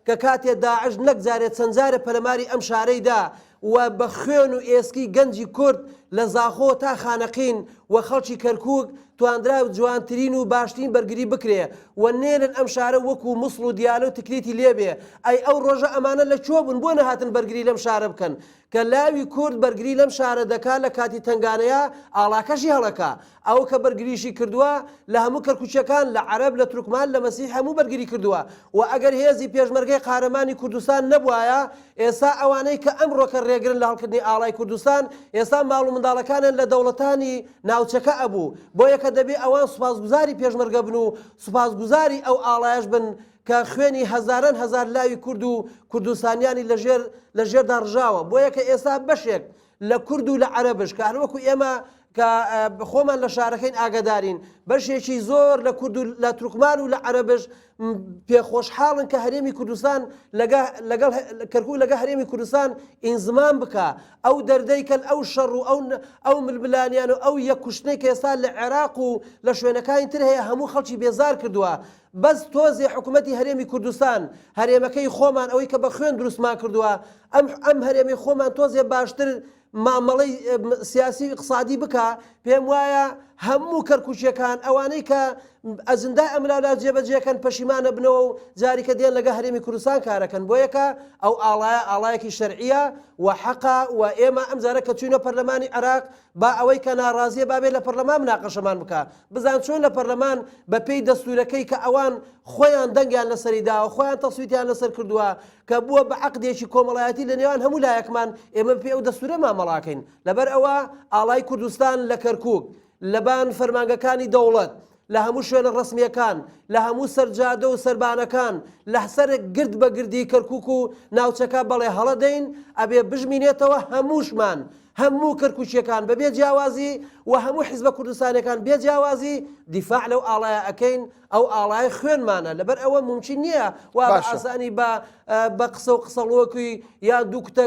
کە کاتێ داعش نەک جارێت چەند جارە پەلەماری ئەم شارەیدا و بە خوێن و ئێسکی گەنجی کورد لە زاخۆ تا خانەقین و خەڵکی کەرکووک تواندرا جوانترین و باشترین بەرگری بکرێ و نێرن ئەم شارە وەکو مووسڵ و دیالە و تکریتی لێبێ ئەی ئەو ڕۆژە ئەمانە لە چۆ بوون بۆ نەهاتن بەرگری لەم شارە بکەن کە لاوی کورد بەرگری لەم شارە دەکات لە کاتی تنگانەیە ئاڵاکەشی هەڵەکە ئەو کە بەرگریشی کردووە لە هەموو کەرکوچەکان لە عەرەب لە تورکمان لە مەسیح هەموو بەرگری کردووە و ئەگەر هێزی پێشمەرگەی قارەمانی کوردستان نەبوایە ئێستا ئەوانەی کە ئەمڕۆکە ڕێگرن لە هەڵکردنی ئاڵای کوردستان ئێستا ماڵ و منداڵەکانن لە دەوڵەتانی ناوچەکە ئەبوو بۆ یەکە دەبێ ئەوان سوپاسگوزاری پێشمەرگە بن و سوپاسگوزاری ئەو ئاڵایەش بن کە خوێنی هەزاران هەزار لاوی کورد و کوردستانیانی لەژێردا ڕژاوە بۆ یەکە ئێستا بەشێک لە کورد و لە عەرەبش کە هەروەکو ئێمە کە خۆمان لە شارەکەین ئاگادارین بەشێکی زۆر لە کورد و لە تورکمان و لە عەرەبش پێخۆشحاڵن کە هەرێمی کوردستان لەگەڵ کەرکووک لەگە هەرێمی کوردستان ئینزمان بکە ئەو دەردەیکەن ئەو شەڕ و ئەو ململانیان و ئەو یەک کوشتنەی کە ئێستا لە عێراق و لە شوێنەکانی تر هەیە هەموو خەڵکی بێزار کردووە بەس تۆزێ حکوومەتی هەرێمی کوردستان هەرێمەکەی خۆمان ئەوەی کە بە خوێن دروستمان کردووە ئەم هەرێمی خۆمان تۆزێ باشتر مامەڵەی سیاسی اقتصادی بکە پێم وایە هەموو کەرکوچیەکان ئەوانەی کە ئەزندای ئەملالا جێبەجێکەن پەشیمانە بنەوە و جاریکە دێن لەگە هەرێمی کوردستان کارەکەن بۆ یەکە ئەو ئاڵایەکی شەرعیە و حەقا و ئێمە ئەم جارە کە چوینە پەرلەمانی عێراق با ئەوەی کە ناڕازیە بابێت لە پەرلەمان مناقەشەمان بکە بزان چۆن لە پەرلەمان بە پێی دەستورەکەی کە ئەوان خۆیان دەنگیان لەسەری داوە خۆیان تەسویتیان لەسەر کردووە کە بووە بە عەقدێکی کۆمەڵایەتی لە نێوان هەموو لایەکمان ئێمە پێ ئەو دەستورە مامەڵاکەین لەبەر ئەوە ئاڵای کوردستان لە کەرکووک لەبان فەرمانگەکانی دەوڵەت لە هەموو شوێنە ڕسمیەکان لە هەموو سەرجادە و سەربانەکان لە سەر گرد بە گردی کەرکووک و ناوچەکە بەڵێ هەڵەدەین ئەبێ بژمینێتەوە هەمووشمان هەموو کەرکوچیەکان بەبێ جیاوازی و هەموو حیزبە کوردستانەکان بێ جیاوازی دیفاع لەو ئاڵایە ئەەکەین ئەو ئاڵای خوێنمانە لەبەر ئەوە ممکن نییە وا بە ئاسانی بە قسە و قسەڵۆکی یا دوو کتە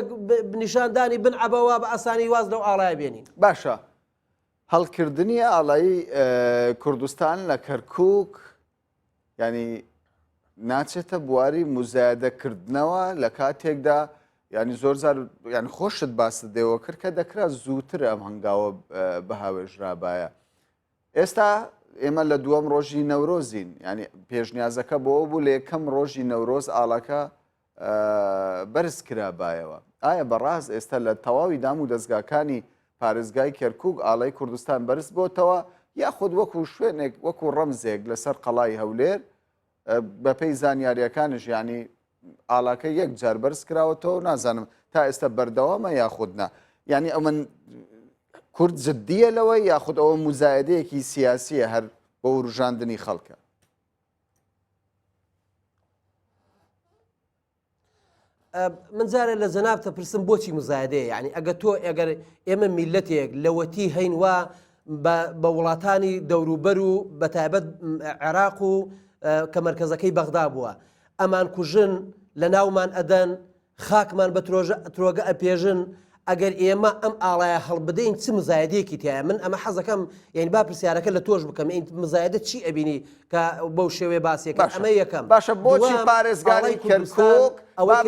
نیشاندانی بنعەبەوە بە ئاسانی واز لەو ئاڵایە بێنین باشە هەڵکردنی ئاڵایی کوردستان لە کەرکووک ینی ناچێتە بواری مزایدەکردنەوە لە کاتێکدا ینی زۆر زار یان خۆشت باست دێەوە کرد کە دەکرا زووتر ئەم هەنگاوە بەهاوێژرابایە ئێستا ئێمە لە دووەم ڕۆژی نەورۆزین ینی پێشنیازەکە بۆەوە بوو لە یەکەم ڕۆژی نەورۆز ئاڵەکە بەرز کرابایەوە ئایا بەڕاست ئێستا لە تەواوی دام و دەستگاکانی پارێزگای کەرکووک ئاڵای کوردستان بەرز بۆتەوە یاخود وەکو شوێنێک وەکو ڕەمزێک لەسەر قەڵای هەولێر بەپێی زانیاریەکانش ینی ئاڵاکە یەک جار بەرز کراوەتەوە نازانم تا ئێستا بەردەوامە یاخودنا ینی ئەو من کورد جددیە لەوە یاخود ئەوە مزایدەیەکی سیاسیە هەر بۆ ڕژاندنی خەڵکە من جارە لە جەنابتە پرسم بۆچی مزایدەیە یعنی ئەگە تۆ ئەگەر ئێمە میلەتێک لەوەتی هەین وا بە وڵاتانی دەوروبەر و بە تایبەت عێراق و کە مەرکەزەکەی بەغدا بووە ئەمان کوژن لە ناومان ئەدەن خاکمان بە ترۆگە ئەپێژن ئەگەر ئێمە ئەم ئاڵایە هەڵبدەین چ مزایدەیەکی تایە من ئەمە حەزەکەم یعنی با پرسیارەکە لە تۆش بکەم مزایدە چی ئەبینی کە بەو شێوەیە باسیەکە ئەمە یەکەم باشە بۆچی پارێزگاری کەرکووک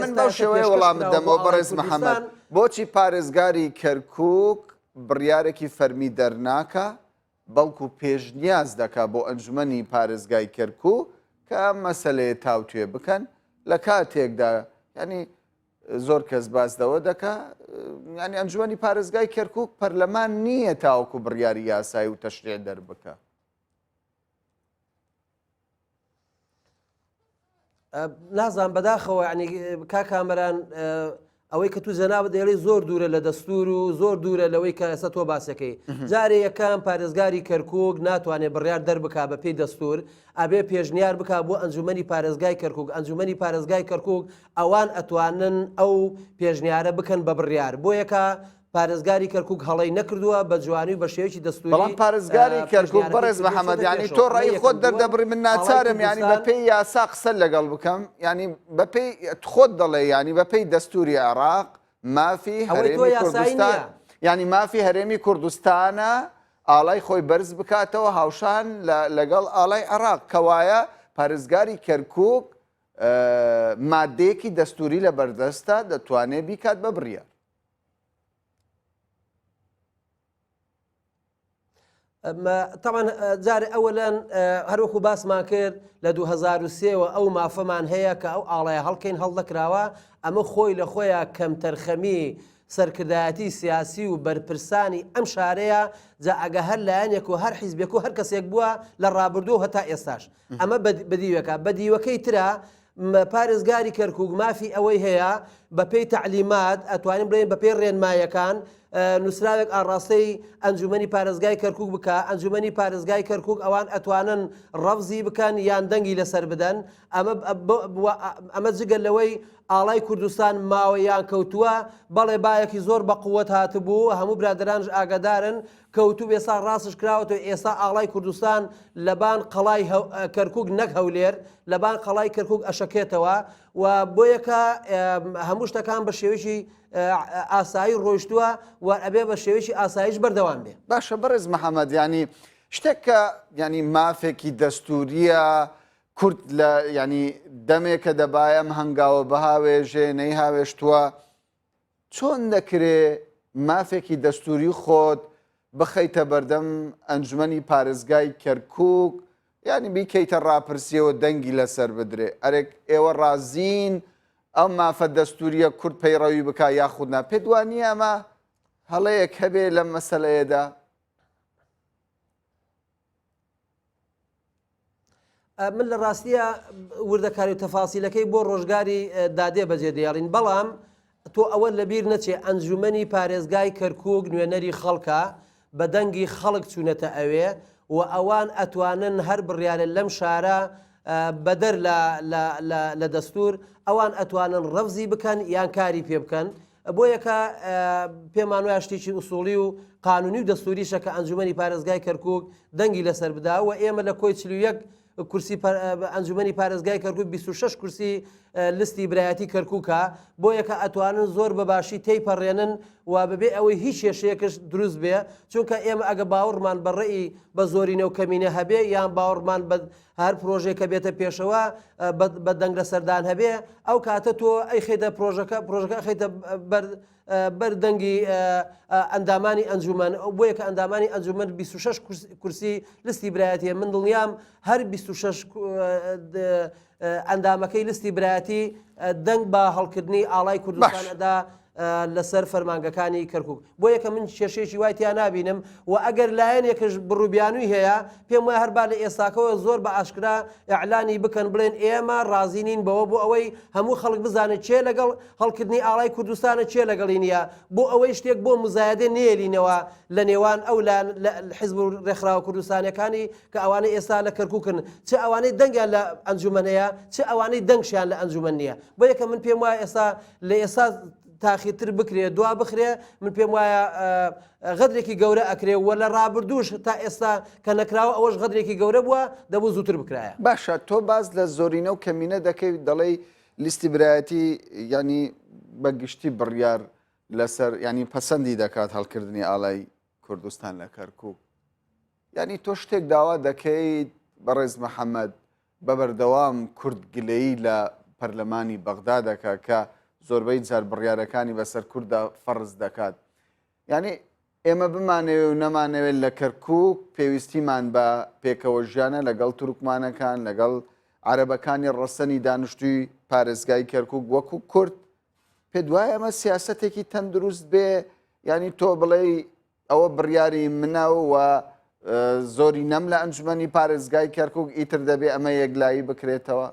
من بەو شێوەیە وەڵام بدەمەوە بەڕێز محەممەد بۆچی پارێزگاری کەرکووک بڕیارێکی فەرمی دەرناکە بەڵکو پێشنیاز دەکا بۆ ئەنجومەنی پارێزگای کەرکووک کە مەسەلەیە تاوتوێ بکەن لە کاتێکدا ینی زۆر کەس باسدەوە دەکا ینی ئەنجومەنی پارێزگای کەرکووک پەرلەمان نییە تاوەکو بڕیاری یاسایی و تەشریع دەربکە نازان بەداخەوە ینی کاکامەران ئەوەی کە تو جەناب دەڵێ زۆر دوورە لە دەستور و زۆر دوورە لەوەی کە ئێستا تۆ باسەکەی جارێ یەکەم پارێزگاری کەرکووک ناتوانێت بڕیار دەربکا بە پێی دەستور ئەبێ پێشنیار بک بۆ ئەنجومەنی پارێزگای کەرکووک ئەنجومەنی پارێزگای کەرکووک ئەوان ئەتوانن ئەو پێشنیارە بکەن بە بڕیار بۆ یەکە پارێزگاری کەرکووک هەڵی نەکردووە بە جوانی و بە شێوەیەکی دەستوری بەڵام پارێزگاری کەرکووک بەڕێز محەممەد ینی تۆ ڕای خۆت دەردەبڕی من ناچارم ینی بە پێی یاسا قسە لەگەڵ بکەم ینی بە پێی خۆت دەڵێ ینی بە پێی دەستوری عێراق مافی هەرێمی کوردستان ینی مافی هەرێمی کوردستانە ئاڵای خۆی بەرز بکاتەوە هاوشان لەگەڵ ئاڵای عێراق کەوایە پارێزگاری کەرکووک مادەیەکی دەستوری لە بەردەستە دەتوانێت بیکات بە بڕیار طبعا جارێ ئەوەلەن هەروەکو باسمان کرد لە 2023ەوە ئەو مافەمان هەیە کە ئەو ئاڵایە هەڵکەین هەڵدەکراوە ئەمە خۆی لە خۆیان کەم تەرخەمی سەرکردایەتی سیاسی و بەرپرسانی ئەم شارەیە جا ئەگە هەر لایەنێک و هەر حیزبێک و هەر کەسێک بووە لە ڕابردوو هەتا ئێستاش ئەمە بەدیوەکە بەدیوەکەی ترە پارێزگاری کەرکووک مافی ئەوەی هەیە بە پێی تعلیمات ئەتوانین بڵێن بە پێی ڕێنمایەکان نووسراوێک ئاڕاستەی ئەنجومەنی پارێزگای کەرکووک بکە ئەنجومەنی پارێزگای کەرکووک ئەوان ئەتوانن ڕەفزی بکەن یان دەنگی لەسەر بدەن ئەمە جگەل لەوەی ئاڵای کوردستان ماوەیان کەوتووە بەڵێ باەکی زۆر بە قووەت هاتبوو هەموو برادرانش ئاگادارن کەوتوب ئێستا ڕاستش کراوەتەوە ئێستا ئاڵای کوردستان لەبان قەڵای کەرکووک نەک هەولێر لەبان قەڵای کەرکووک ئەشەکێتەوە و بۆ یەکە هەموو شتەکان بە شێوەیەکی ئاسایی ڕۆیشتووە و ئەبێ بە شێوەیەکی ئاساییش بەردەوام بێ. باشە بەڕێز محەممەد ینی شتێک کە ینی مافێکی دەستوریە کورد لە ینی دەمێکە دەبایەم هەنگاوە بەهاوێژێ نەی هاوێشتووە چۆن دەکرێ مافێکی دەستوری خۆت بخەیتە بەردەم ئەنجومەنی پارێزگای کەرکووک ینی بیکەیتە ڕاپرسیەوە دەنگی لەسەر بدرێ ئەرێک ئێوە ڕازین ئەم مافە دەستوریە کورد پەیڕەوی بک یاخودنا پێدوانی ئەمە هەڵەیەک هەبێ لەم مەسەلەیەدا. من لە ڕاستیە وردەکاری و تەفاسیلەکەی بۆ ڕۆژگاری دادێ بەجێ دێڵین بەڵام تۆ ئەوە لەبیر نەچێ ئەنجومەنی پارێزگای کەرکووک نوێنەری خەڵکە بە دەنگی خەڵک چوونەتە ئەوێ و ئەوان ئەتوانن هەر بڕیارە لەم شارە بەدەر لە دەستور ئەوان ئەتوانن ڕەفزی بکەن یان کاری پێ بکەن بۆ یەکە پێمان وایە شتێکی ئوسوڵی و قانونی و دەستوریشە کە ئەنجومەنی پارێزگای کەرکووک دەنگی لەسەر بدا و ئێمە لە کۆی 41 کورسی ئەنجومەنی پارێزگای کەرکووک 26 کورسی لستی برایەتی کەرکووکە بۆ یەکە ئەتوانن زۆر بەباشی تێیپەڕێنن و بەبێ ئەوەی هیچ کێشەیەکش دروست بێ چونکە ئێمە ئەگە باوەڕمان بەڕێی بە زۆرینە و کەمینە هەبێ یان باوەڕمان هەر پرۆژێک کە بێتە پێشەوە بە دەنگ لە سەردان هەبێ ئەو کاتە تۆ ئەی خێتە پرۆژەکە خێتە بەردەنگی ئەندامانی ئەنجومەن بۆ یەکە ئەندامانی ئەنجومەن 26 کورسی لستی برایەتیە من دڵنیام هەر 26 ئەندامەکەی لستی برایەتی دەنگ بە هەڵکردنی ئاڵای کوردستانەدا لەسەر فەرمانگەکانی کەرکووک بۆ یەکە من کێشێکی وای تیا نابینم و ئەگەر لایەنێکش بڕووبیانووی هەیە پێم وایە هەربا لە ئێستاکەوە زۆر بە ئاشکرا ئەعلانی بکەن بڵێن ئێمە ڕازینین بەوە بۆ ئەوەی هەموو خەڵک بزانێت چێ لەگەڵ هەڵکردنی ئاڵای کوردستانە چێ لەگەڵی نییە بۆ ئەوەی شتێک بۆ مزایدە نێرینەوە لە نێوان ئەو حیزب و ڕێکخراوە کوردستانەکانی کە ئەوانەی ئێستا لە کەرکووکن چ ئەوانەی دەنگیان لە ئەنجومەنەیە چ ئەوانەی دەنگشیان لە ئەنجومەن نییە بۆ یەکە من پێم وایە ئێستا لە ئێستا تاخیرتر بکرێ دوا بخرێ من پێم وایە غەدرێکی گەورە ئەکرێ وە لە ڕابردوش تا ئێستا کە نەکراوە ئەوەش غەدرێکی گەورە بووە دەبوو زووتر بکرایە. باشە تۆ باز لە زۆرینە و کەمینە دەکەی دەڵێ لیستی برایەتی ینی بەگشتی بڕیار لەسەر ینی پەسەندی دەکات هەڵکردنی ئاڵای کوردستان لە کەرکووک ینی تۆ شتێک داوا دەکەیت بەڕێز محەممەد بە بەردەوام کورد گلەیی لە پەرلەمانی بەغدا دەکات کە زۆربەی جار بڕیارەکانی بەسەر کووردا فەرز دەکات ینی ئێمە بمانەوێ و نەمانەوێت لە کەرکووک پێویستیمان بە پێکەوە ژیانە لەگەڵ توروکمانەکان لەگەڵ عەرەبەکانی ڕەسەنی دانیشتووی پارێزگای کەرکووک وەکو کورد پێ دوایە ئەمە سیاسەتێکی تەندروست بێ ینی تۆ بڵێ ئەوە بڕیاری منە و زۆری نەم لە ئەنجومەنی پارێزگای کەرکووک ئیتر دەبێ ئەمە یەکلایی بکرێتەوە.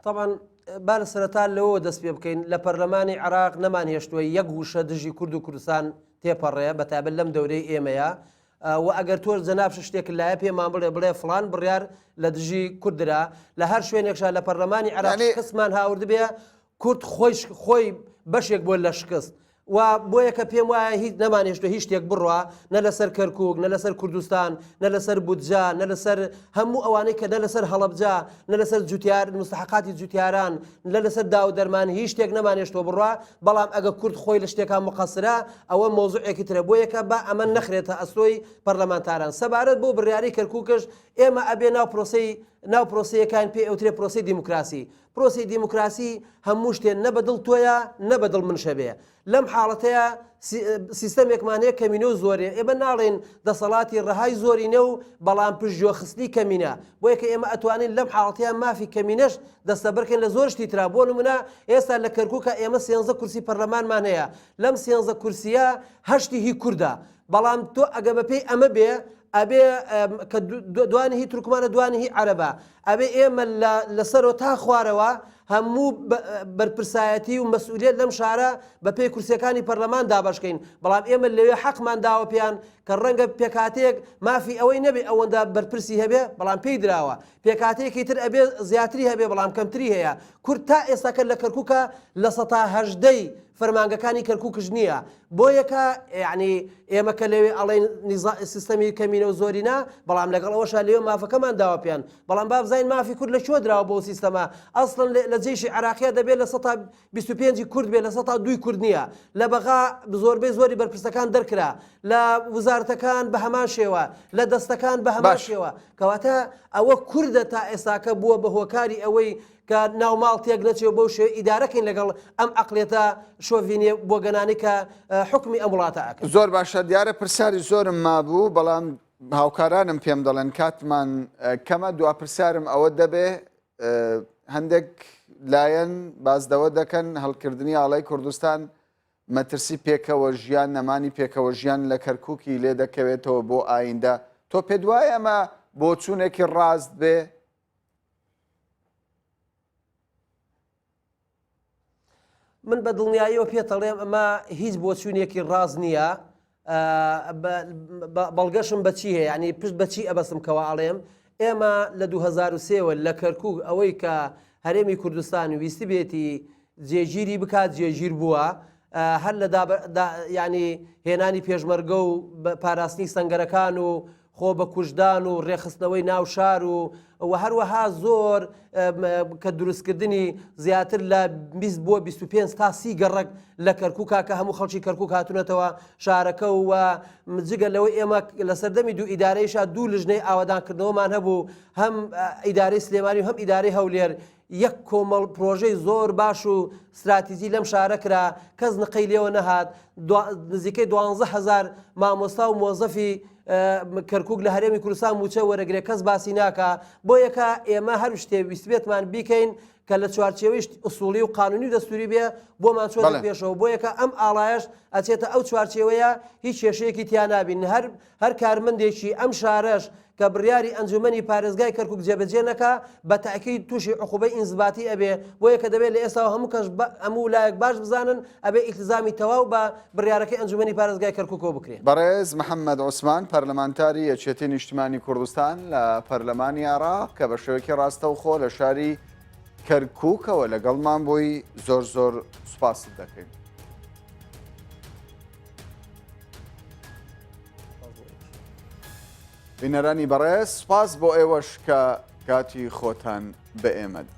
طبعا با لە سەرەتا لەوە دەست پێ بکەین لە پەرلەمانی عێراق نەمان هێشتووە یەک وشە دژی کورد و کوردستان تێپەڕێ بەتابەت لەم دەورەی ئێمەیە و ئەگەر تۆ جەناب شتێک لایە پێمان بڵێ فڵان بڕیار لە دژی کوردرا لە هەر شوێنێکشا لە پەرلەمانی عێراق کەسمان هاورد بێ کورد خۆی بەشێک بۆ لە شکست و بۆ یەکە پێم وایە هیچ نەمانێشتە هیچ شتێک بڕوە نە لەسەر کەرکووک نە لەسەر کوردستان نە لەسەر بودجا نە لەسەر هەموو ئەوانەی کە نە لەسەر هەڵەبجا نە لەسەر جوتیار مستحقاتی جوتیاران نە لەسەر داو دەرمان هیچ شتێک نەمانێشتەوە بڕوە بەڵام ئەگە کورد خۆی لە شتێکان مقەسرە ئەوە مۆزوعێکی ترە بۆ یەکە با ئەمە نەخرێتە ئەسۆی پەرلەمانتاران سەبارەت بۆ بڕیاری کەرکووکش ئێمە ئەبێ ناو پرۆسەیەکان پێ ئەوترێ پرۆسی دیموکراسی پرۆسی دیموکراسی هەموو شتێن نە بەدڵ تۆیە نە بەدڵ من شەبێ لەم حاڵەتەیە سیستەمێکمانەیە کەمینە و زۆرێ ئێمە ناڵێن دەسەڵاتی ڕەهای زۆرینە و بەڵام پشتگوێخستنی کەمینە بۆ یەکە ئێمە ئەتوانین لەم حاڵەتەیە مافی کەمینەش دەستە بڕکەین لە زۆر شتی ترا بۆ نمونە ئێستا لە کەرکووکە ئێمە 13 کورسی پەرلەمانمان هەیە لەم 13 کورسیە هەشتی هی کووردە بەڵام تۆ ئەگە بەپێی ئەمە بێ ئەبێ کە دوانی هی تورکمانە دوانی هی عەرەبە ئەبێ ئێمە لەسەرەوە تا خوارەوە هەموو بەرپرسایەتی و مەسئولیت لەم شارە بە پێی کورسیەکانی پەرلەمان دابشکەین بەڵام ئێمە لەوێ حەقمان داوە پێیان کە ڕەنگە پێکاتێک مافی ئەوەی نەبێ ئەوەندا بەرپرسی هەبێ بەڵام پێی دراوە پێکاتەیەکی تر ئەبێ زیاتری هەبێ بەڵام کەمتری هەیە کورد تا ئێستاکە لە کەرکووکە لە 18 فەرمانگەکانی کەرکووکش نییە بۆ یەکە یعنی ئێمە کە لەوێ ئەڵێن سیستەمی کەمینە و زۆرینا بەڵام لەگەڵ ئەوەشە لێوە مافەکەمان داوە پێیان بەڵام با بزانین مافی کورد لە چۆ دراوە بۆ سیستەما ئەسڵن لە جێشی عراقیە دەبێت لە 125 کورد بێت لە 102 کورد نییە لە بەغا زۆربەی زۆری بەرپرسەکان دەرکرا لە وزارەتەکان بە هەمان شێوە لە دەستەکان بە هەمان شێوە کەواتە ئەوە کوردە تا ئێستاکە بووە بە هۆکاری ئەوەی کە ناوماڵ تێک نەچێت بەو شێ ئیدارەکەین لەگەڵ ئەم عقلێتە شۆڤینێ بۆ گەنانی کە حکمی ئەم وڵاتە ئەکەن زۆر باشە دیارە پرسیاری زۆرم مابوو بەڵام هاوکارانم پێم دەڵێن کاتمان کەمە دوا پرسیارم ئەوە دەبێ هەندێک لایەن بازدەوە دەکەن هەڵکردنی ئاڵای کوردستان مەترسی پێکەوە ژیان نەمانی پێکەوە ژیان لە کەرکووکی لێ دەکەوێتەوە بۆ ئایندە تۆ پێ دوایە ئەمە بۆ چوونێکی ڕاست بێ من بە دڵنیاییەوە پێتەڵێم ئەمە هیچ بۆچوونێکی ڕاز نییە بەڵگەشم بەچی هەیە ینی پشت بەچی ئەبەسم کەوا ئاڵێم ئێمە لە 2023 لە کەرکووک ئەوەی کە هەرێمی کوردستان ویستی بێتی جێگیری بکات جێگیر بووە هەر لە ینی هێنانی پێشمەرگە و پاراستنی سەنگەرەکان و خۆ بە کوژدان و ڕێخستنەوەی ناو شار و هەروەها زۆر کە دروستکردنی زیاتر لە 20 بۆ 25 تا 30 گەڕک لە کەرکووکا کە هەموو خەڵکی کەرکووک هاتوونەتەوە شارەکە و جگە لەوەی ئێمە لە سەردەمی دوو ئیدارەیشا دوو لژنەی ئاوادانکردنەوەمان هەبوو هەم ئیدارەی سلێمانی و هەم ئیدارەی هەولێر یەک کۆمەڵ پرۆژەی زۆر باش و استراتیژی لەم شارە کرا کەس نقەی لێوە نەهات نزیکەی 12,000 مامۆستا و مۆزەفی کەرکووک لە هەرێمی کوردستان موچە وەرەگرێ کەس باسی ناکە بۆ یەکە ئێمە هەر شتێ ویستبێتمان بیکەین کە لە چوارچێوەی ئوسوڵی و قانونی و دەستوری بێ بۆمان چۆن پێشەوە بۆ یەکە ئەم ئاڵایەش ئەچێتە ئەو چوارچێوەیە هیچ کێشەیەکی تیان نابین هەر کارمەندێکی ئەم شارەش کە بڕیاری ئەنجومەنی پارێزگای کەرکووک جێبەجێ نەکا بە تاکید تووشی عقوبەی ئینزباتی ئەبێ بۆ یەکە دەبێت لە ئێستا هەموو کەس هەموو لایەک باش بزانن ئەبێ ئیلتزامی تەواو بە بڕیارەکەی ئەنجومەنی پارێزگای کەرکووکەوە بکرێت. بەڕێز محەممەد عوسمان پەرلەمانتاری یەکێتی نیشتیمانی کوردستان لە پەرلەمانی عێراق کە بە شێوەیەکی ڕاستەوخۆ لە شاری کەرکووکەوە لەگەڵمان بۆی زۆر زۆر سوپاس دەکەین. بینەرانی بەڕێز سوپاس بۆ ئێوەش کە کاتی خۆتان بە ئێمەدا.